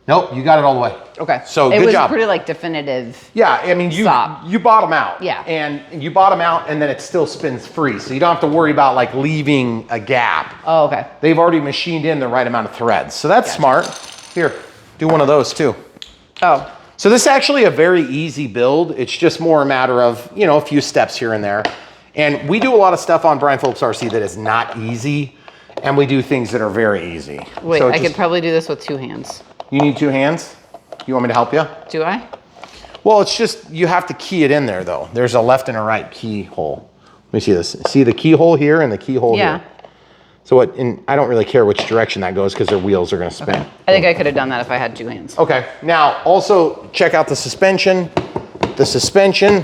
nope, you got it all the way. Okay. So it good was job. pretty like definitive. Yeah, I mean, Stop. you bottom out. Yeah. And you bottom out and then it still spins free. So you don't have to worry about like leaving a gap. Oh, okay. They've already machined in the right amount of threads. So that's smart. Here, do one of those too. Oh, So this is actually a very easy build. It's just more a matter of, you know, a few steps here and there. And we do a lot of stuff on Brian Phillips RC that is not easy. And we do things that are very easy. wait, So I could probably do this with 2 hands. You need 2 hands? You want me to help you? Do I? Well, it's just, you have to key it in there though. There's a left and a right keyhole. Let me see this. See the keyhole here and the keyhole Yeah. here? So what, and I don't really care which direction that goes because their wheels are gonna spin. Okay. I think I could have done that if I had 2 hands. Okay, now also check out the suspension. The suspension,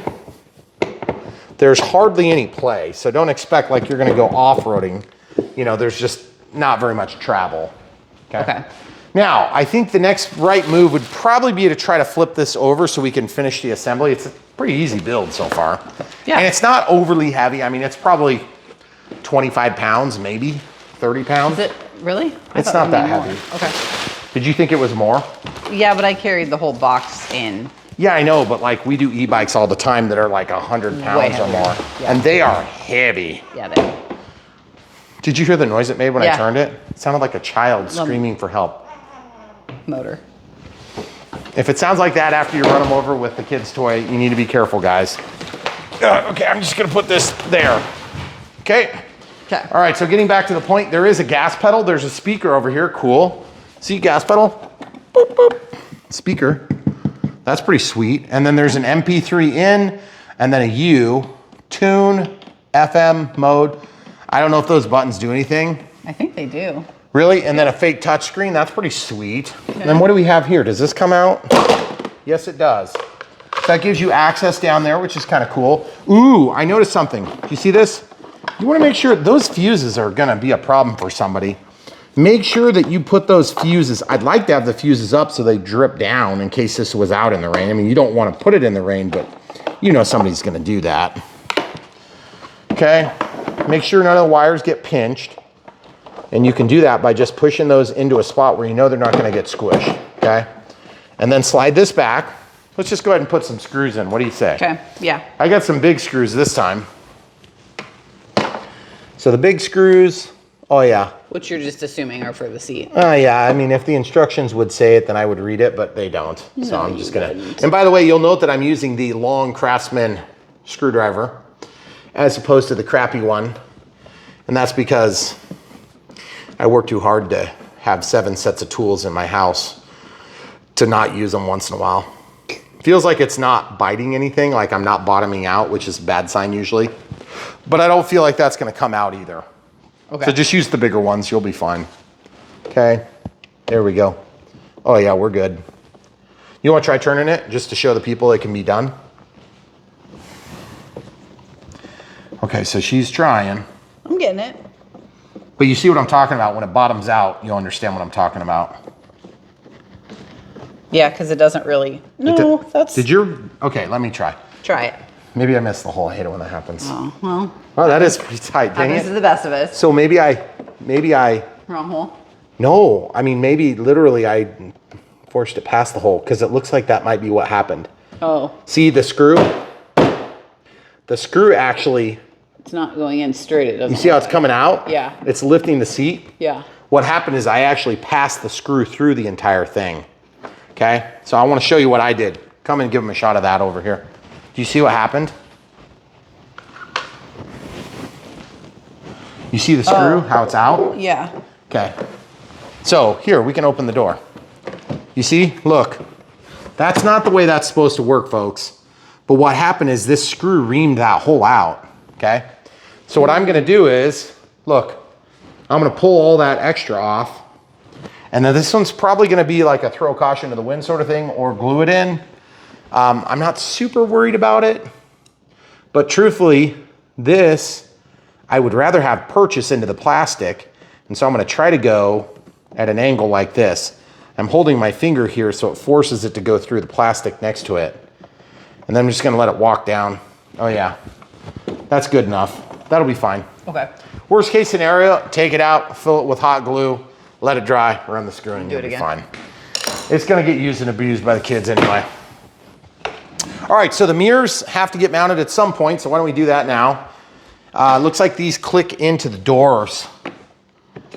there's hardly any play. So don't expect like you're gonna go off-roading. You know, there's just not very much travel. Okay. Now, I think the next right move would probably be to try to flip this over so we can finish the assembly. It's a pretty easy build so far. Yeah. And it's not overly heavy. I mean, it's probably 25 pounds, maybe 30 pounds. Is it really? I It's thought not it would that be more. heavy. Okay. Did you think it was more? Yeah, but I carried the whole box in. Yeah, I know, but like we do e-bikes all the time that are like 100 pounds or heavier. more. Yeah. And they are heavy. Yeah, they. Did you hear the noise it made when I Yeah. turned it? It sounded like a child screaming for help. Motor. If it sounds like that after you run them over with the kid's toy, you need to be careful, guys. Okay, I'm just gonna put this there. Okay. Okay. All right, so getting back to the point, there is a gas pedal. There's a speaker over here, cool. See gas pedal? Boop, boop. Speaker, that's pretty sweet. And then there's an MP3 in, and then a U, tune, FM mode. I don't know if those buttons do anything. I think they do. Really? And then a fake touchscreen, that's pretty sweet. And then what do we have here? Does this come out? Yes, it does. So that gives you access down there, which is kind of cool. Ooh, I noticed something. Do you see this? You want to make sure those fuses are going to be a problem for somebody. Make sure that you put those fuses. I'd like to have the fuses up so they drip down in case this was out in the rain. I mean, you don't want to put it in the rain, but you know somebody's going to do that. Okay. Make sure none of the wires get pinched. And you can do that by just pushing those into a spot where you know they're not going to get squished. Okay. And then slide this back. Let's just go ahead and put some screws in. What do you say? Okay. Yeah. I got some big screws this time. So the big screws, oh yeah. Which you're just assuming are for the seat. Yeah, I mean, if the instructions would say it, then I would read it, but they don't. So No, I'm just you gonna, wouldn't. and by the way, you'll note that I'm using the long Craftsman screwdriver as opposed to the crappy one. And that's because I work too hard to have 7 sets of tools in my house to not use them once in a while. Feels like it's not biting anything, like I'm not bottoming out, which is a bad sign usually. But I don't feel like that's gonna come out either. Okay. So just use the bigger ones, you'll be fine. Okay, there we go. Oh yeah, we're good. You wanna try turning it just to show the people it can be done? Okay, so she's trying. I'm getting it. But you see what I'm talking about. When it bottoms out, you'll understand what I'm talking about. Yeah, because it doesn't really. No, that's. Did your, okay, let me try. Try it. Maybe I missed the hole. I hate it when that happens. Oh, well. Oh, that is pretty tight, dang This is it. the best of us. So maybe I, Wrong hole. No, I mean, maybe literally I forced it past the hole because it looks like that might be what happened. Oh. See the screw? The screw actually... It's not going in straight. It doesn't. You see how it's coming out? Yeah. It's lifting the seat? Yeah. What happened is I actually passed the screw through the entire thing. Okay? So I want to show you what I did. Come and give them a shot of that over here. Do you see what happened? You see the screw, how it's out? Yeah. Okay. So here, we can open the door. You see? Look. That's not the way that's supposed to work, folks. But what happened is this screw reamed that hole out. Okay? So what I'm going to do is, look, I'm going to pull all that extra off. And then this one's probably going to be like a throw caution to the wind sort of thing, or glue it in. I'm not super worried about it. But truthfully, this, I would rather have purchase into the plastic. And so I'm going to try to go at an angle like this. I'm holding my finger here so it forces it to go through the plastic next to it. And then I'm just going to let it walk down. Oh yeah, that's good enough. That'll be fine. Okay. Worst case scenario, take it out, fill it with hot glue, let it dry, run the screw, and do it again. Fine. It's going to get used and abused by the kids anyway. All right, so the mirrors have to get mounted at some point, so why don't we do that now? Looks like these click into the doors.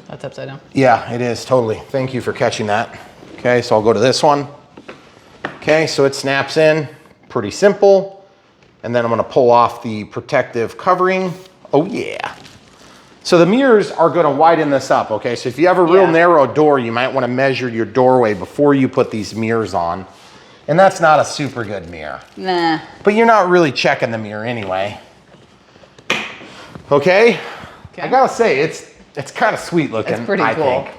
That's upside down. Yeah, it is, totally. Thank you for catching that. Okay, so I'll go to this one. Okay, so it snaps in, pretty simple. And then I'm gonna pull off the protective covering. Oh yeah. So the mirrors are gonna widen this up, okay? So if you have a real narrow door, you might wanna measure your doorway before you put these mirrors on. And that's not a super good mirror. Nah. But you're not really checking the mirror anyway. Okay? I gotta say, it's kind of sweet looking, it's pretty cool. I think.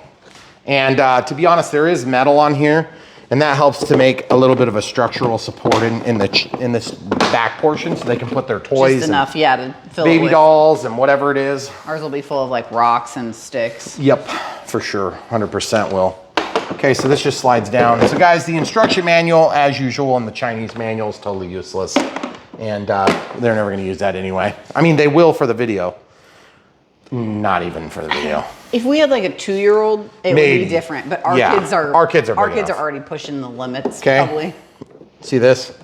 And to be honest, there is metal on here, and that helps to make a little bit of a structural support in this back portion, so they can put their toys, Just enough, yeah, to fill it baby with. dolls, and whatever it is. Ours will be full of like rocks and sticks. Yep, for sure, 100% will. Okay, so this just slides down. So guys, the instruction manual, as usual, in the Chinese manual is totally useless, and they're never going to use that anyway. I mean, they will for the video. Not even for the video. If we had like a 2-year-old, it would be different. But our kids are already pushing the limits. Okay. Probably. See this?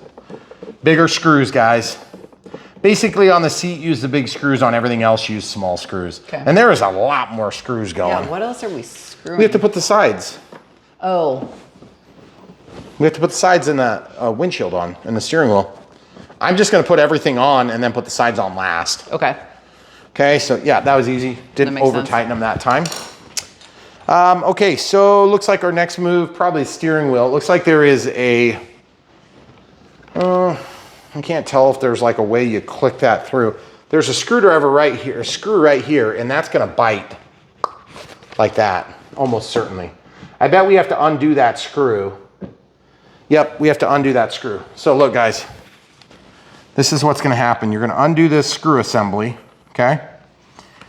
Bigger screws, guys. Basically, on the seat, use the big screws. On everything else, use small screws. Okay. And there is a lot more screws going. Yeah. What else are we screwing? We have to put the sides. Oh. We have to put the sides in the windshield on and the steering wheel. I'm just going to put everything on and then put the sides on last. Okay. Okay, so yeah, that was easy. Didn't over tighten them that time. Okay, so looks like our next move, probably steering wheel. It looks like there is a, I can't tell if there's like a way you click that through. There's a screwdriver right here, a screw right here, and that's gonna bite like that, almost certainly. I bet we have to undo that screw. Yep, we have to undo that screw. So look guys, this is what's gonna happen. You're gonna undo this screw assembly. Okay,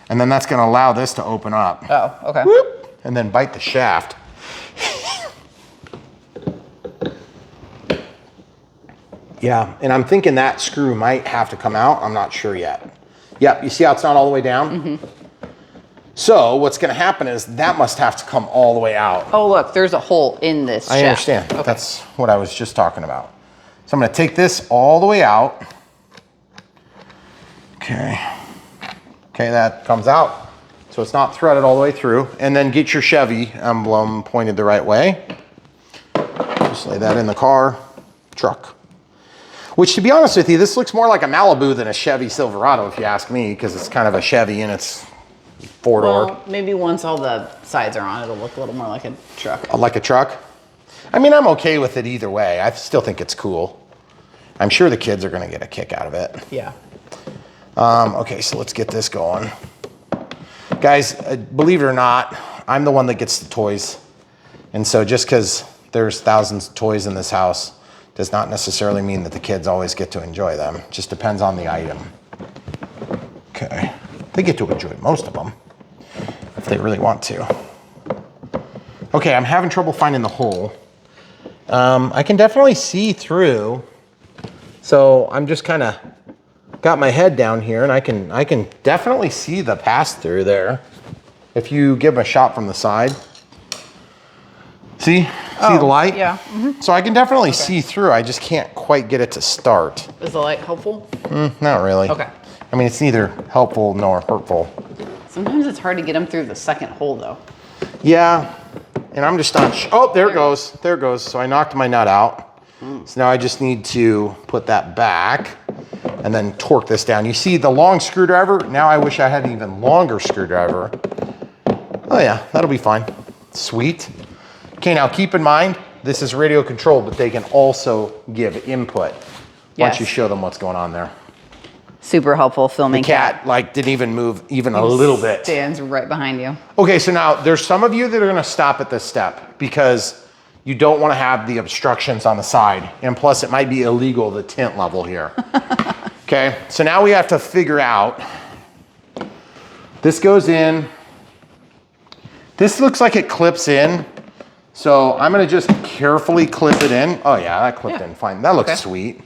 and then that's going to allow this to open up. Oh, okay. Whoop, and then bite the shaft. Yeah, and I'm thinking that screw might have to come out. I'm not sure yet. Yep, you see how it's not all the way down? Mm-hmm. So what's going to happen is that must have to come all the way out. Oh, look, there's a hole in this shaft. I understand. Okay. That's what I was just talking about. So I'm going to take this all the way out. Okay. Okay, that comes out. So it's not threaded all the way through. And then get your Chevy emblem pointed the right way. Just lay that in the car, truck. Which, to be honest with you, this looks more like a Malibu than a Chevy Silverado, if you ask me, because it's kind of a Chevy and it's four-door. Well, maybe once all the sides are on, it'll look a little more like a truck. Like a truck? I mean, I'm okay with it either way. I still think it's cool. I'm sure the kids are going to get a kick out of it. Yeah. Okay, so let's get this going. Guys, believe it or not, I'm the one that gets the toys. And so just because there's thousands of toys in this house does not necessarily mean that the kids always get to enjoy them. It just depends on the item. Okay, they get to enjoy most of them if they really want to. Okay, I'm having trouble finding the hole. I can definitely see through. So I'm just kind of got my head down here and I can definitely see the pass through there. If you give them a shot from the side. See the light? Yeah. So I can definitely see through. I just can't quite get it to start. Is the light helpful? Not really. Okay. I mean, it's neither helpful nor hurtful. Sometimes it's hard to get them through the second hole though. Yeah, and I'm just not oh, there it goes. There it goes. So I knocked my nut out. So now I just need to put that back and then torque this down. You see the long screwdriver? Now I wish I had an even longer screwdriver. Oh yeah, that'll be fine. Sweet. Okay, now keep in mind, this is radio controlled, but they can also give input once you show them what's going on there. Super helpful filming. The cat like didn't even move even a little bit. Stands right behind you. Okay, so now there's some of you that are gonna stop at this step because you don't wanna have the obstructions on the side. And plus it might be illegal, the tint level here. Okay, so now we have to figure out, this goes in, this looks like it clips in. So I'm gonna just carefully clip it in. Oh yeah, that clipped in fine. That looks sweet.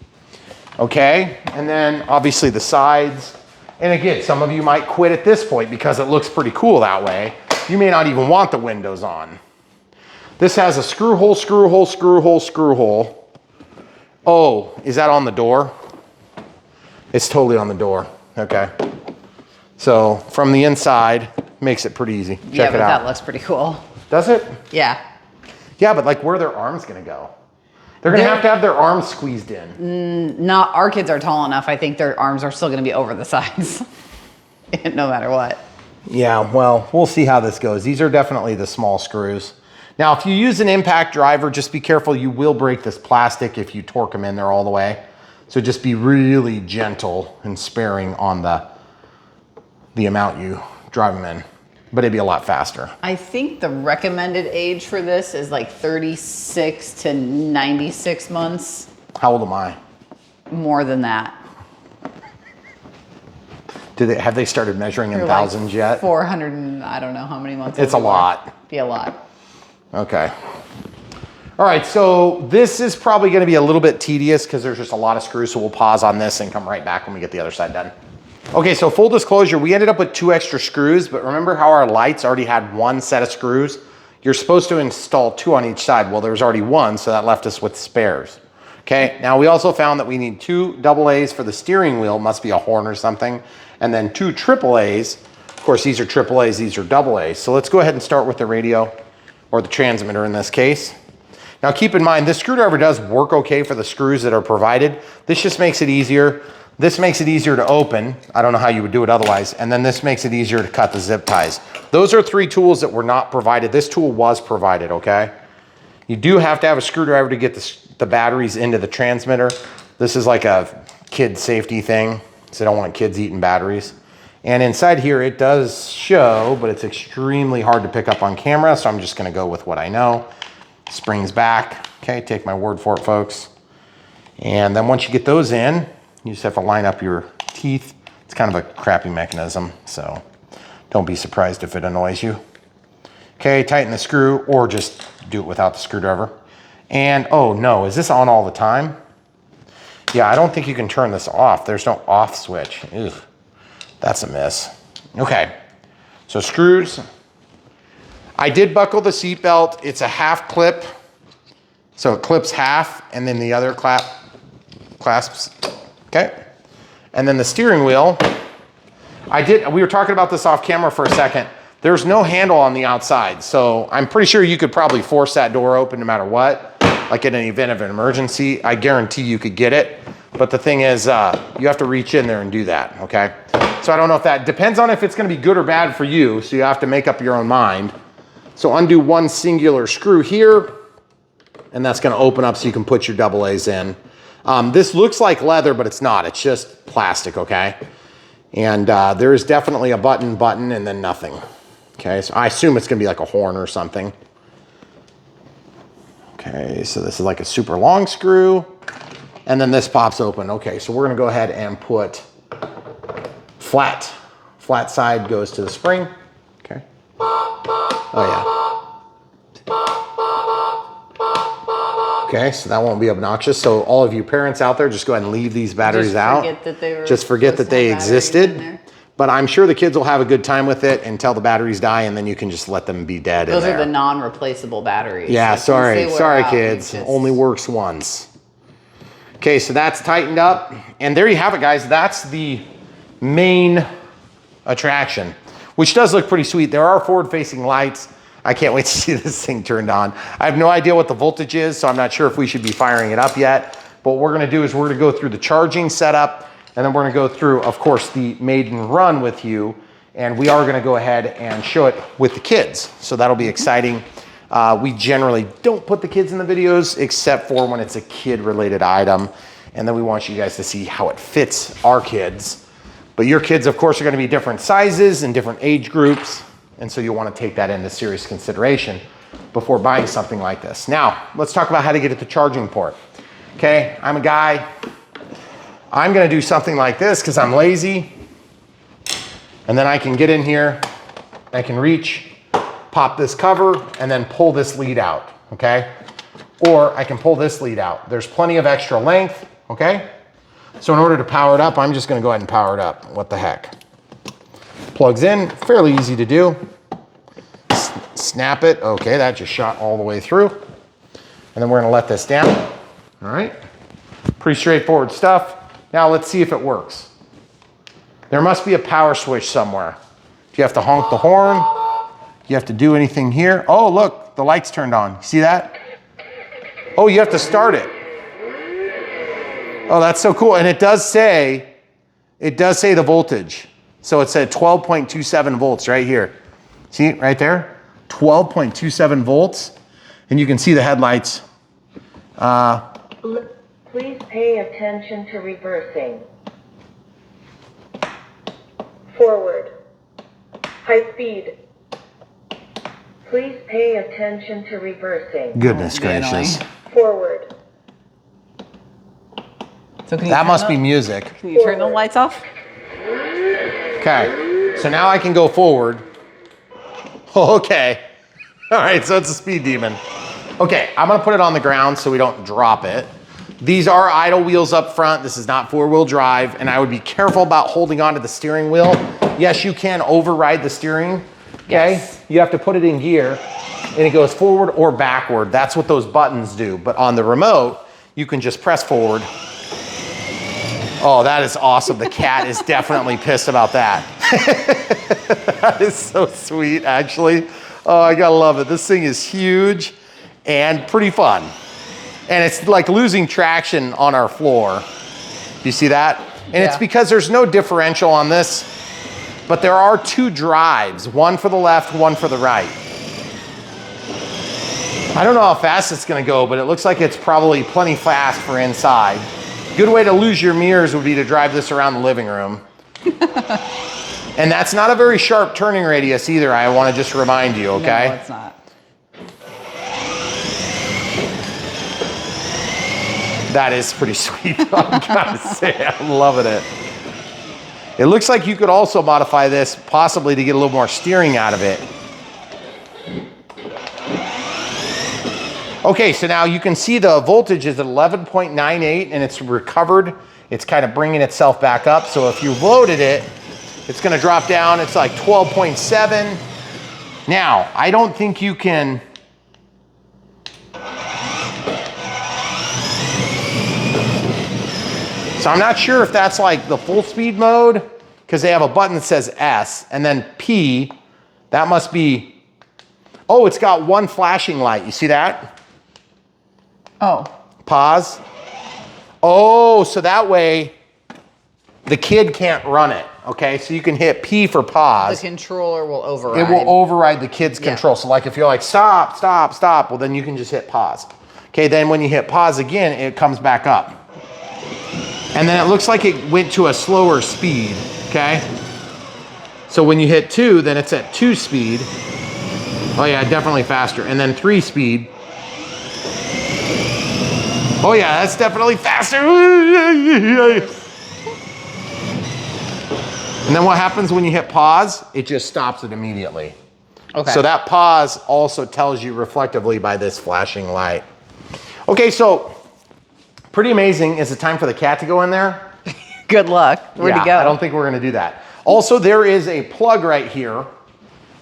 Okay, and then obviously the sides. And again, some of you might quit at this point because it looks pretty cool that way. You may not even want the windows on. This has a screw hole, screw hole, screw hole, screw hole. Oh, is that on the door? It's totally on the door, okay. So from the inside, makes it pretty easy. Check it out. That looks pretty cool. Does it? Yeah. Yeah, but like where are their arms gonna go? They're gonna have to have their arms squeezed in. Not, our kids are tall enough. I think their arms are still gonna be over the sides, no matter what. Yeah, well, we'll see how this goes. These are definitely the small screws. Now, if you use an impact driver, just be careful. You will break this plastic if you torque them in there all the way. So just be really gentle and sparing on the amount you drive them in, but it'd be a lot faster. I think the recommended age for this is like 36 to 96 months. How old am I? More than that. Have they started measuring in thousands yet? 400 and I don't know how many months. It's a lot. Be a lot. Okay. All right, so this is probably gonna be a little bit tedious because there's just a lot of screws, so we'll pause on this and come right back when we get the other side done. Okay, so full disclosure, we ended up with 2 extra screws, but remember how our lights already had 1 set of screws? You're supposed to install 2 on each side. Well, there was already 1, so that left us with spares. Okay, now we also found that we need 2 AA's for the steering wheel, must be a horn or something, and then 2 AA's. Of course, these are AA's, these are AA's. So let's go ahead and start with the radio, or the transmitter in this case. Now keep in mind, this screwdriver does work okay for the screws that are provided. This just makes it easier. This makes it easier to open. I don't know how you would do it otherwise. And then this makes it easier to cut the zip ties. Those are 3 tools that were not provided. This tool was provided, okay? You do have to have a screwdriver to get the batteries into the transmitter. This is like a kid safety thing, so I don't want kids eating batteries. And inside here, it does show, but it's extremely hard to pick up on camera, so I'm just gonna go with what I know. Springs back, okay, take my word for it, folks. And then once you get those in, you just have to line up your teeth. It's kind of a crappy mechanism, so don't be surprised if it annoys you. Okay, tighten the screw, or just do it without the screwdriver. And, oh no, is this on all the time? Yeah, I don't think you can turn this off. There's no off switch. Ugh, that's a miss. Okay, so screws. I did buckle the seatbelt. It's a half clip, so it clips half, and then the other clasps. Okay, and then the steering wheel. We were talking about this off camera for a second. There's no handle on the outside, so I'm pretty sure you could probably force that door open no matter what. Like in an event of an emergency, I guarantee you could get it. But the thing is, you have to reach in there and do that, okay? So I don't know if that depends on if it's gonna be good or bad for you, so you have to make up your own mind. So undo 1 singular screw here, and that's gonna open up so you can put your AA's in. This looks like leather, but it's not. It's just plastic, okay? And there is definitely a button, and then nothing. Okay, so I assume it's gonna be like a horn or something. Okay, so this is like a super long screw, and then this pops open. Okay, so we're gonna go ahead and put flat. Flat side goes to the spring. Okay. Oh yeah. Okay, so that won't be obnoxious. So all of you parents out there, just go ahead and leave these batteries out. Just forget that they existed. But I'm sure the kids will have a good time with it until the batteries die, and then you can just let them be dead. Those are the non-replaceable batteries. Yeah, like sorry kids. Only works once. Okay, so that's tightened up. And there you have it, guys. That's the main attraction, which does look pretty sweet. There are forward-facing lights. I can't wait to see this thing turned on. I have no idea what the voltage is, so I'm not sure if we should be firing it up yet. But what we're gonna do is we're gonna go through the charging setup, and then we're gonna go through, of course, the maiden run with you. And we are gonna go ahead and show it with the kids. So that'll be exciting. We generally don't put the kids in the videos except for when it's a kid-related item. And then we want you guys to see how it fits our kids. But your kids, of course, are gonna be different sizes and different age groups. And so you'll wanna take that into serious consideration before buying something like this. Now, let's talk about how to get it to charging port. Okay, I'm a guy. I'm gonna do something like this because I'm lazy. And then I can get in here, I can reach, pop this cover, and then pull this lead out, okay? Or I can pull this lead out. There's plenty of extra length, okay? So in order to power it up, I'm just gonna go ahead and power it up. What the heck? Plugs in, fairly easy to do. Snap it, okay, that just shot all the way through. And then we're gonna let this down, all right? Pretty straightforward stuff. Now let's see if it works. There must be a power switch somewhere. Do you have to honk the horn? Do you have to do anything here? Oh, look, the light's turned on. See that? Oh, you have to start it. Oh, that's so cool. And it does say the voltage. So it said 12.27 volts right here. See, right there? 12.27 volts. And you can see the headlights. Please pay attention to reversing. Forward. High speed. Please pay attention to reversing. Goodness gracious. Forward. So That must be music. Can you turn the lights off? Okay, so now I can go forward. Oh, okay. All right, so it's a speed demon. Okay, I'm gonna put it on the ground so we don't drop it. These are idle wheels up front. This is not four-wheel drive, and I would be careful about holding onto the steering wheel. Yes, you can override the steering, okay? Yes. You have to put it in gear, and it goes forward or backward. That's what those buttons do. But on the remote, you can just press forward. Oh, that is awesome. The cat is definitely pissed about that. That is so sweet, actually. Oh, I gotta love it. This thing is huge and pretty fun. And it's like losing traction on our floor. Do you see that? And it's because there's no differential on this, but there are two drives, one for the left, one for the right. I don't know how fast it's gonna go, but it looks like it's probably plenty fast for inside. Good way to lose your mirrors would be to drive this around the living room. And that's not a very sharp turning radius either, I wanna just remind you, okay? No, it's not. That is pretty sweet, I gotta say, I'm loving it. It looks like you could also modify this possibly to get a little more steering out of it. Okay, so now you can see the voltage is at 11.98 and it's recovered. It's kind of bringing itself back up. So if you loaded it, it's gonna drop down. It's like 12.7. Now, I don't think you can, so I'm not sure if that's like the full speed mode because they have a button that says S and then P, that must be, oh, it's got one flashing light. You see that? Oh. Pause. Oh, so that way the kid can't run it. Okay, so you can hit P for pause. The controller will override. It will override the kid's control. So like if you're like, stop, stop, stop, well then you can just hit pause. Okay, then when you hit pause again, it comes back up. And then it looks like it went to a slower speed, okay? So when you hit 2, then it's at 2 speed. Oh yeah, definitely faster. And then 3 speed. Oh yeah, that's definitely faster. And then what happens when you hit pause? It just stops it immediately. Okay. So that pause also tells you reflectively by this flashing light. Okay, so pretty amazing. Is it time for the cat to go in there? Good luck. Where'd he go? I don't think we're gonna do that. Also, there is a plug right here,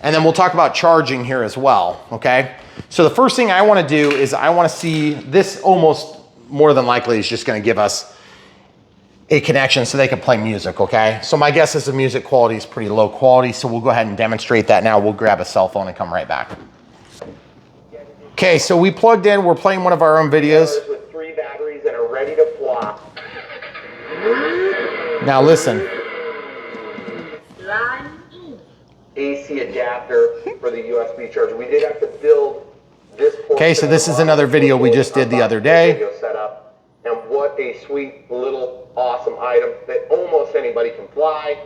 and then we'll talk about charging here as well, okay? So the first thing I wanna do is I wanna see, this almost more than likely is just gonna give us a connection so they can play music, okay? So my guess is the music quality is pretty low quality, so we'll go ahead and demonstrate that now. We'll grab a cell phone and come right back. Okay, so we plugged in, we're playing one of our own videos. With 3 batteries and are ready to fly. Now listen. AC adapter for the USB charger. We did have to build this. Okay, so this is another video we just did the other day. Video setup, and what a sweet little awesome item that almost anybody can fly.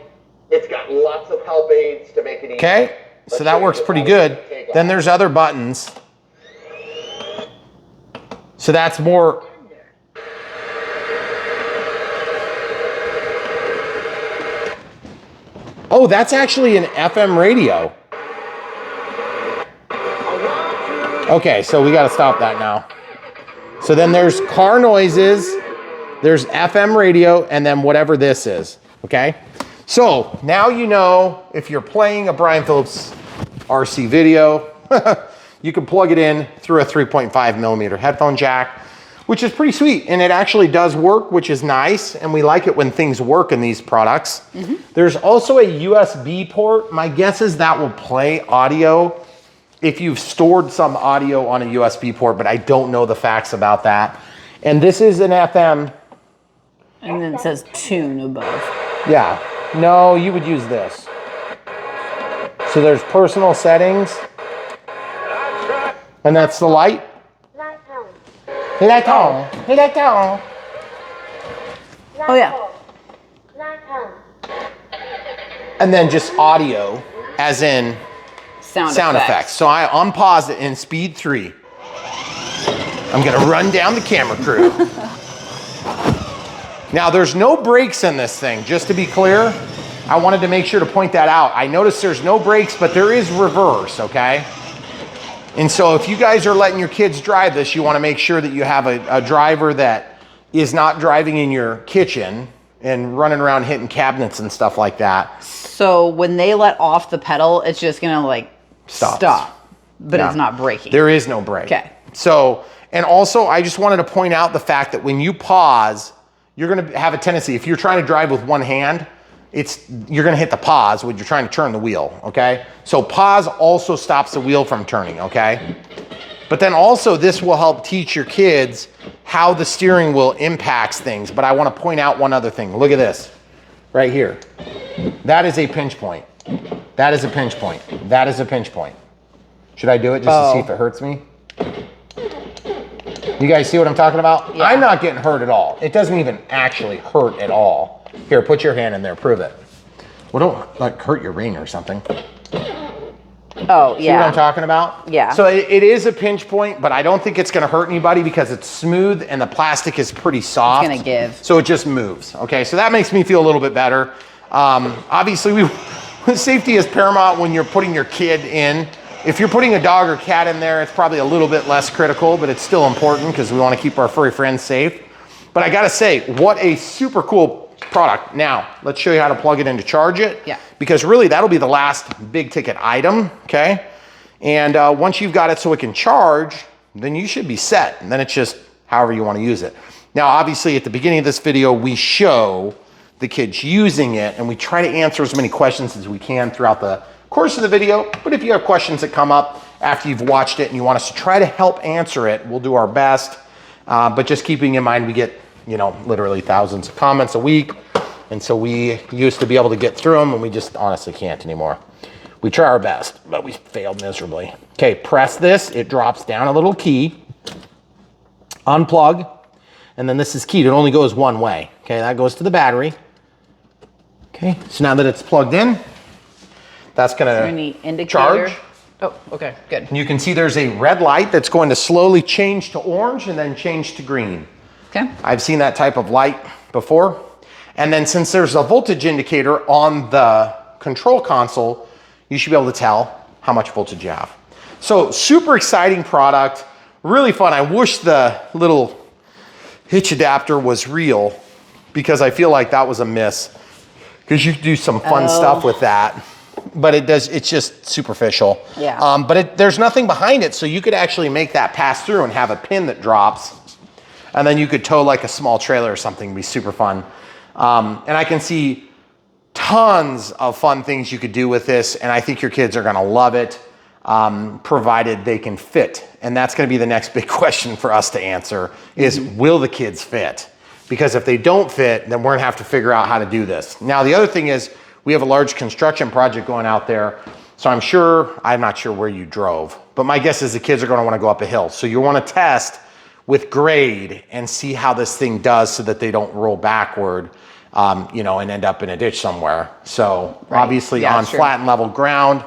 It's got lots of help aids to make it easy. Okay, so that works pretty good. Then there's other buttons. So that's more. Oh, that's actually an FM radio. Okay, so we gotta stop that now. So then there's car noises, there's FM radio, and then whatever this is, okay? So now you know if you're playing a Brian Phillips RC video, you can plug it in through a 3.5 millimeter headphone jack, which is pretty sweet. And it actually does work, which is nice. And we like it when things work in these products. There's also a USB port. My guess is that will play audio if you've stored some audio on a USB port, but I don't know the facts about that. And this is an FM. And then it says tune above. Yeah, no, you would use this. So there's personal settings. And that's the light. Light on. Light on. Oh yeah. And then just audio, as in sound effects. So I unpause it in speed 3. I'm gonna run down the camera crew. Now there's no brakes in this thing, just to be clear. I wanted to make sure to point that out. I noticed there's no brakes, but there is reverse, okay? And so if you guys are letting your kids drive this, you wanna make sure that you have a driver that is not driving in your kitchen and running around hitting cabinets and stuff like that. So when they let off the pedal, it's just gonna like stop, but Yeah. it's not braking. There is no brake. Okay. So, and also I just wanted to point out the fact that when you pause, you're gonna have a tendency, if you're trying to drive with one hand, you're gonna hit the pause when you're trying to turn the wheel, okay? So pause also stops the wheel from turning, okay? But then also this will help teach your kids how the steering wheel impacts things. But I wanna point out one other thing. Look at this, right here. That is a pinch point. That is a pinch point. That is a pinch point. Should I do it just to see if it hurts me? You guys see what I'm talking about? Yeah. I'm not getting hurt at all. It doesn't even actually hurt at all. Here, put your hand in there, prove it. Well, don't like hurt your ring or something. Oh, See yeah. what I'm talking about? Yeah. So it is a pinch point, but I don't think it's gonna hurt anybody because it's smooth and the plastic is pretty soft. It's gonna give. So it just moves, okay? So that makes me feel a little bit better. Obviously, safety is paramount when you're putting your kid in. If you're putting a dog or cat in there, it's probably a little bit less critical, but it's still important because we wanna keep our furry friends safe. But I gotta say, what a super cool product. Now, let's show you how to plug it in to charge it. Yeah. Because really, that'll be the last big ticket item, okay? And once you've got it so it can charge, then you should be set. And then it's just however you wanna use it. Now, obviously, at the beginning of this video, we show the kids using it, and we try to answer as many questions as we can throughout the course of the video. But if you have questions that come up after you've watched it and you want us to try to help answer it, we'll do our best. But just keeping in mind, we get, you know, literally thousands of comments a week. And so we used to be able to get through them, and we just honestly can't anymore. We try our best, but we failed miserably. Okay, press this, it drops down a little key. Unplug, and then this is keyed. It only goes one way. Okay, that goes to the battery. Okay, so now that it's plugged in, that's gonna Any indicator? charge. Oh, okay, good. You can see there's a red light that's going to slowly change to orange and then change to green. Okay. I've seen that type of light before. And then since there's a voltage indicator on the control console, you should be able to tell how much voltage you have. So super exciting product, really fun. I wish the little hitch adapter was real because I feel like that was a miss. because you can do some fun stuff with that. But it's just superficial. Yeah. But there's nothing behind it, so you could actually make that pass through and have a pin that drops, and then you could tow like a small trailer or something. It'd be super fun. And I can see tons of fun things you could do with this, and I think your kids are gonna love it, provided they can fit. And that's gonna be the next big question for us to answer is, will the kids fit? Because if they don't fit, then we're gonna have to figure out how to do this. Now, the other thing is, we have a large construction project going out there, so I'm not sure where you drove, but my guess is the kids are gonna wanna go up a hill. So you wanna test with grade and see how this thing does so that they don't roll backward, and end up in a ditch somewhere. So obviously on flat and level ground,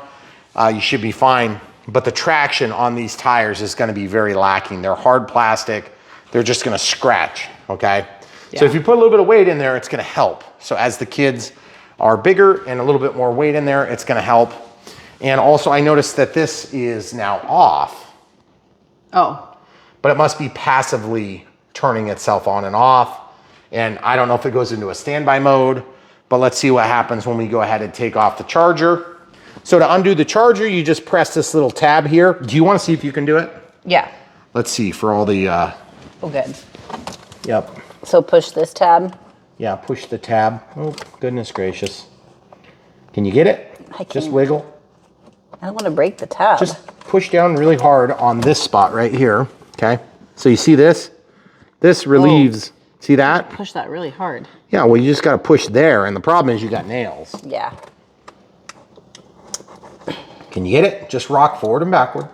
you should be fine, but the traction on these tires is gonna be very lacking. They're hard plastic, they're just gonna scratch, okay? So if you put a little bit of weight in there, it's gonna help. So as the kids are bigger and a little bit more weight in there, it's gonna help. And also I noticed that this is now off. Oh. But it must be passively turning itself on and off. And I don't know if it goes into a standby mode, but let's see what happens when we go ahead and take off the charger. So to undo the charger, you just press this little tab here. Do you wanna see if you can do it? Yeah. Let's see for all the, Oh, good. Yep. So push this tab. Yeah, push the tab. Oh, goodness gracious. Can you get it? I can. Just wiggle. I don't want to break the tab. Just push down really hard on this spot right here, okay? So you see this? This relieves, see that? Push that really hard. Yeah, well, you just gotta push there, and the problem is you got nails. Yeah. Can you get it? Just rock forward and backward.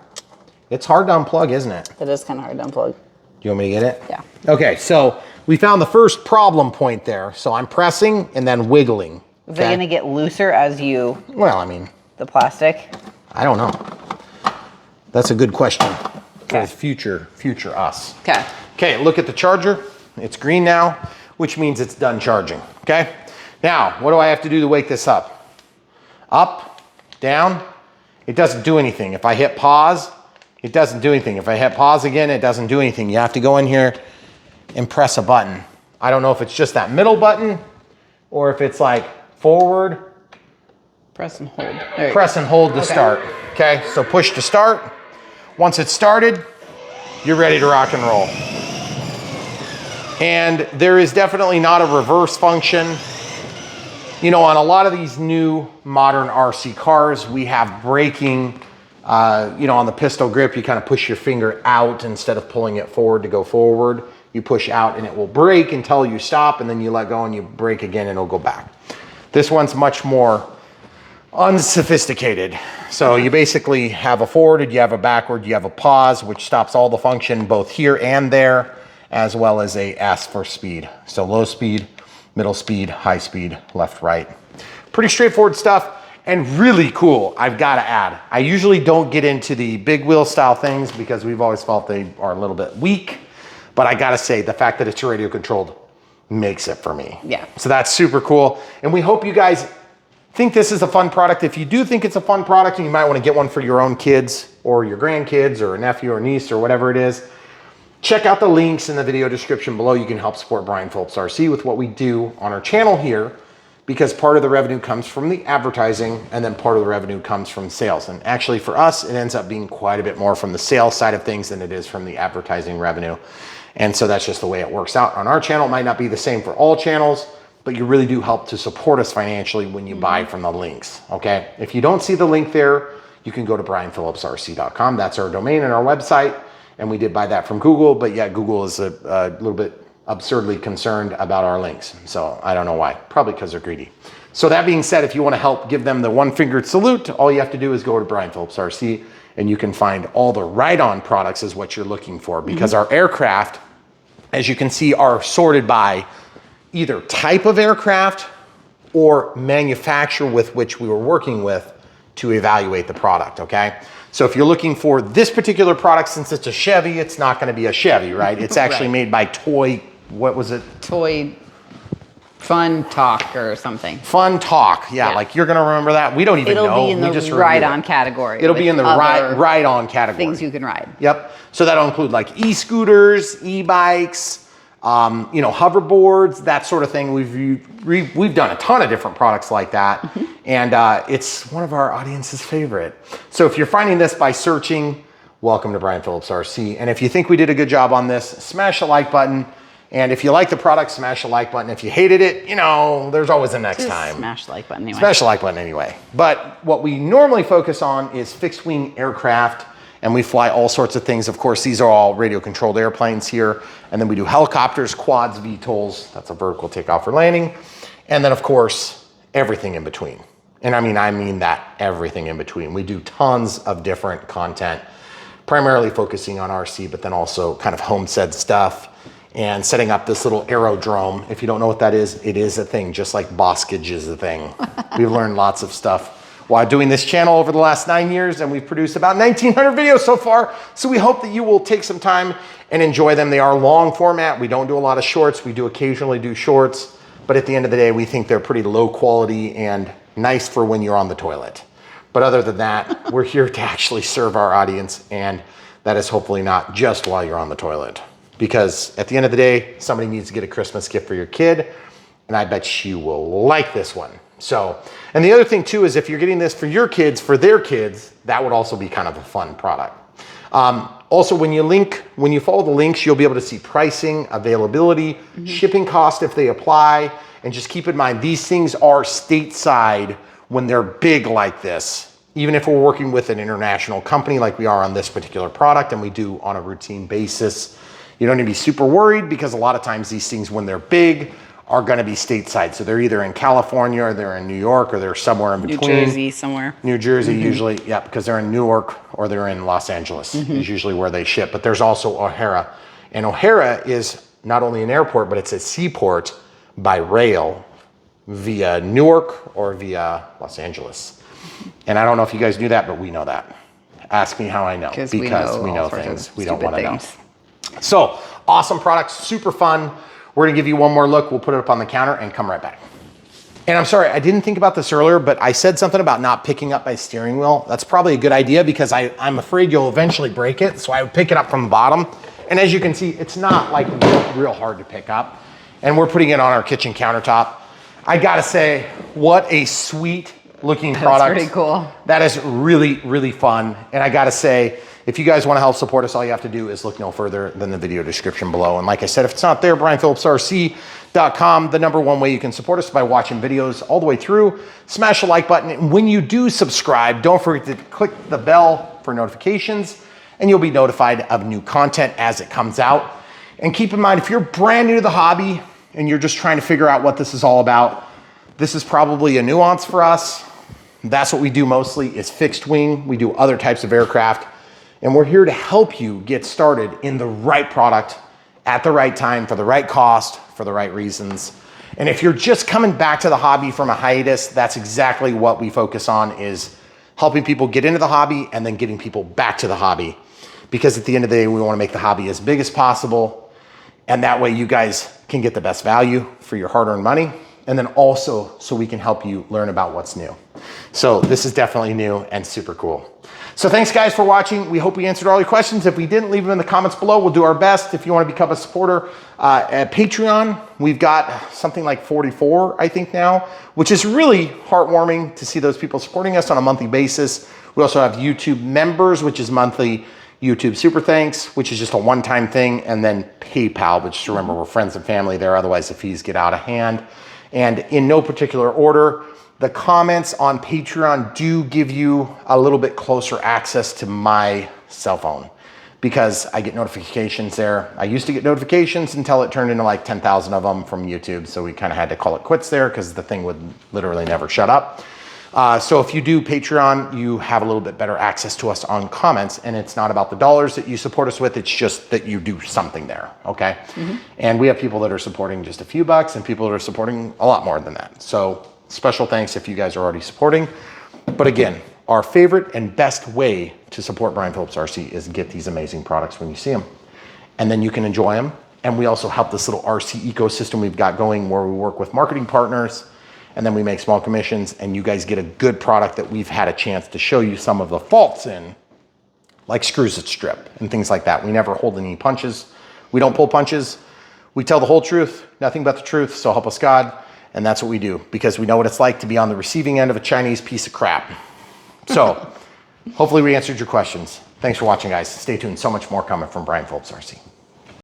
It's hard to unplug, isn't it? It is kind of hard to unplug. Do you want me to get it? Yeah. Okay, so we found the first problem point there. So I'm pressing and then wiggling. Is it going to get looser as you... Well, I mean... The plastic? I don't know. That's a good question. Okay. For future us. Okay. Okay, look at the charger. It's green now, which means it's done charging, okay? Now, what do I have to do to wake this up? Up, down, it doesn't do anything. If I hit pause, it doesn't do anything. If I hit pause again, it doesn't do anything. You have to go in here and press a button. I don't know if it's just that middle button or if it's like forward. Press and hold. Press and hold to start. Okay, so push to start. Once it's started, you're ready to rock and roll. And there is definitely not a reverse function. You know, on a lot of these new modern RC cars, we have braking. On the pistol grip, you kind of push your finger out instead of pulling it forward to go forward. You push out and it will brake until you stop, and then you let go and you brake again and it'll go back. This one's much more unsophisticated. So you basically have a forwarded, you have a backward, you have a pause, which stops all the function both here and there, as well as a S for speed. So low speed, middle speed, high speed, left, right. Pretty straightforward stuff. And really cool, I've got to add. I usually don't get into the big wheel style things because we've always felt they are a little bit weak. But I got to say, the fact that it's radio controlled makes it for me. Yeah. So that's super cool. And we hope you guys think this is a fun product. If you do think it's a fun product and you might want to get one for your own kids or your grandkids or a nephew or niece or whatever it is, check out the links in the video description below. You can help support Brian Phillips RC with what we do on our channel here, because part of the revenue comes from the advertising and then part of the revenue comes from sales. And actually for us, it ends up being quite a bit more from the sales side of things than it is from the advertising revenue. And so that's just the way it works out. On our channel, it might not be the same for all channels, but you really do help to support us financially when you buy from the links, okay? If you don't see the link there, you can go to brianphillipsrc.com. That's our domain and our website. And we did buy that from Google, but yet Google is a little bit absurdly concerned about our links. So I don't know why, probably because they're greedy. So that being said, if you want to help give them the one-fingered salute, all you have to do is go to Brian Phillips RC and you can find all the ride-on products is what you're looking for, because our aircraft, as you can see, are sorted by either type of aircraft or manufacturer with which we were working with to evaluate the product, okay? So if you're looking for this particular product, since it's a Chevy, it's not gonna be a Chevy, right? It's actually made by what was it? Toy Funtok or something. Funtok, yeah, like you're gonna remember that? We don't even know. It'll be in the ride-on category. It'll be in the ride-on category. Things you can ride. Yep, so that'll include like e-scooters, e-bikes, you know, hoverboards, that sort of thing. We've done a ton of different products like that, and it's one of our audience's favorite. So if you're finding this by searching, welcome to Brian Phillips RC. And if you think we did a good job on this, smash the like button. And if you like the product, smash the like button. If you hated it, you know, there's always a next time. Smash the like button anyway. Smash the like button anyway. But what we normally focus on is fixed wing aircraft, and we fly all sorts of things. Of course, these are all radio controlled airplanes here. And then we do helicopters, quads, VTOLs. That's a vertical takeoff or landing. And then of course, everything in between. And I mean that everything in between. We do tons of different content, primarily focusing on RC, but then also kind of homestead stuff. And setting up this little aerodrome. If you don't know what that is, it is a thing, just like boskage is a thing. We've learned lots of stuff while doing this channel over the last 9 years, and we've produced about 1,900 videos so far. So we hope that you will take some time and enjoy them. They are long format. We don't do a lot of shorts. We do occasionally do shorts, but at the end of the day, we think they're pretty low quality and nice for when you're on the toilet. But other than that, we're here to actually serve our audience, and that is hopefully not just while you're on the toilet. Because at the end of the day, somebody needs to get a Christmas gift for your kid, and I bet you will like this one. So, and the other thing too is if you're getting this for your kids, for their kids, that would also be kind of a fun product. Also, when you follow the links, you'll be able to see pricing, availability, shipping cost if they apply, and just keep in mind, these things are stateside when they're big like this. Even if we're working with an international company like we are on this particular product, and we do on a routine basis, you don't need to be super worried, because a lot of times these things, when they're big, are going to be stateside. So they're either in California, or they're in New York, or they're somewhere in between. New Jersey somewhere. New Jersey usually, yeah, because they're in Newark or they're in Los Angeles is usually where they ship. But there's also O'Hara. And O'Hara is not only an airport, but it's a seaport by rail via Newark or via Los Angeles. And I don't know if you guys knew that, but we know that. Ask me how I know. Because we know things we don't want to know. So, awesome product, super fun. We're gonna give you one more look. We'll put it up on the counter and come right back. And I'm sorry, I didn't think about this earlier, but I said something about not picking up my steering wheel. That's probably a good idea, because I'm afraid you'll eventually break it. So I would pick it up from the bottom. And as you can see, it's not like real hard to pick up. And we're putting it on our kitchen countertop. I gotta say, what a sweet looking product. That's pretty cool. That is really, really fun. And I gotta say, if you guys want to help support us, all you have to do is look no further than the video description below. And like I said, if it's not there, BrianPhillipsRC.com, the #1 way you can support us by watching videos all the way through. Smash the like button. And when you do subscribe, don't forget to click the bell for notifications, and you'll be notified of new content as it comes out. And keep in mind, if you're brand new to the hobby and you're just trying to figure out what this is all about, this is probably a nuance for us. That's what we do mostly, is fixed wing. We do other types of aircraft. And we're here to help you get started in the right product at the right time, for the right cost, for the right reasons. And if you're just coming back to the hobby from a hiatus, that's exactly what we focus on, is helping people get into the hobby and then getting people back to the hobby. Because at the end of the day, we want to make the hobby as big as possible. And that way you guys can get the best value for your hard-earned money. And then also so we can help you learn about what's new. So this is definitely new and super cool. So thanks guys for watching. We hope we answered all your questions. If we didn't, leave them in the comments below. We'll do our best. If you want to become a supporter at Patreon, we've got something like 44, I think now, which is really heartwarming to see those people supporting us on a monthly basis. We also have YouTube members, which is monthly YouTube Super Thanks, which is just a one-time thing, and then PayPal, which, just remember, we're friends and family there, otherwise the fees get out of hand. And in no particular order, the comments on Patreon do give you a little bit closer access to my cell phone, because I get notifications there. I used to get notifications until it turned into like 10,000 of them from YouTube. So we kind of had to call it quits there, because the thing would literally never shut up. So if you do Patreon, you have a little bit better access to us on comments, and it's not about the dollars that you support us with. It's just that you do something there. Okay. And we have people that are supporting just a few bucks and people that are supporting a lot more than that. So special thanks if you guys are already supporting. But again, our favorite and best way to support Brian Phillips RC is get these amazing products when you see them, and then you can enjoy them. And we also help this little RC ecosystem we've got going, where we work with marketing partners, and then we make small commissions, and you guys get a good product that we've had a chance to show you some of the faults in, like screws that strip and things like that. We never hold any punches. We don't pull punches. We tell the whole truth, nothing but the truth, so help us God. And that's what we do, because we know what it's like to be on the receiving end of a Chinese piece of crap. So hopefully we answered your questions. Thanks for watching, guys. Stay tuned. So much more coming from Brian Phillips, RC.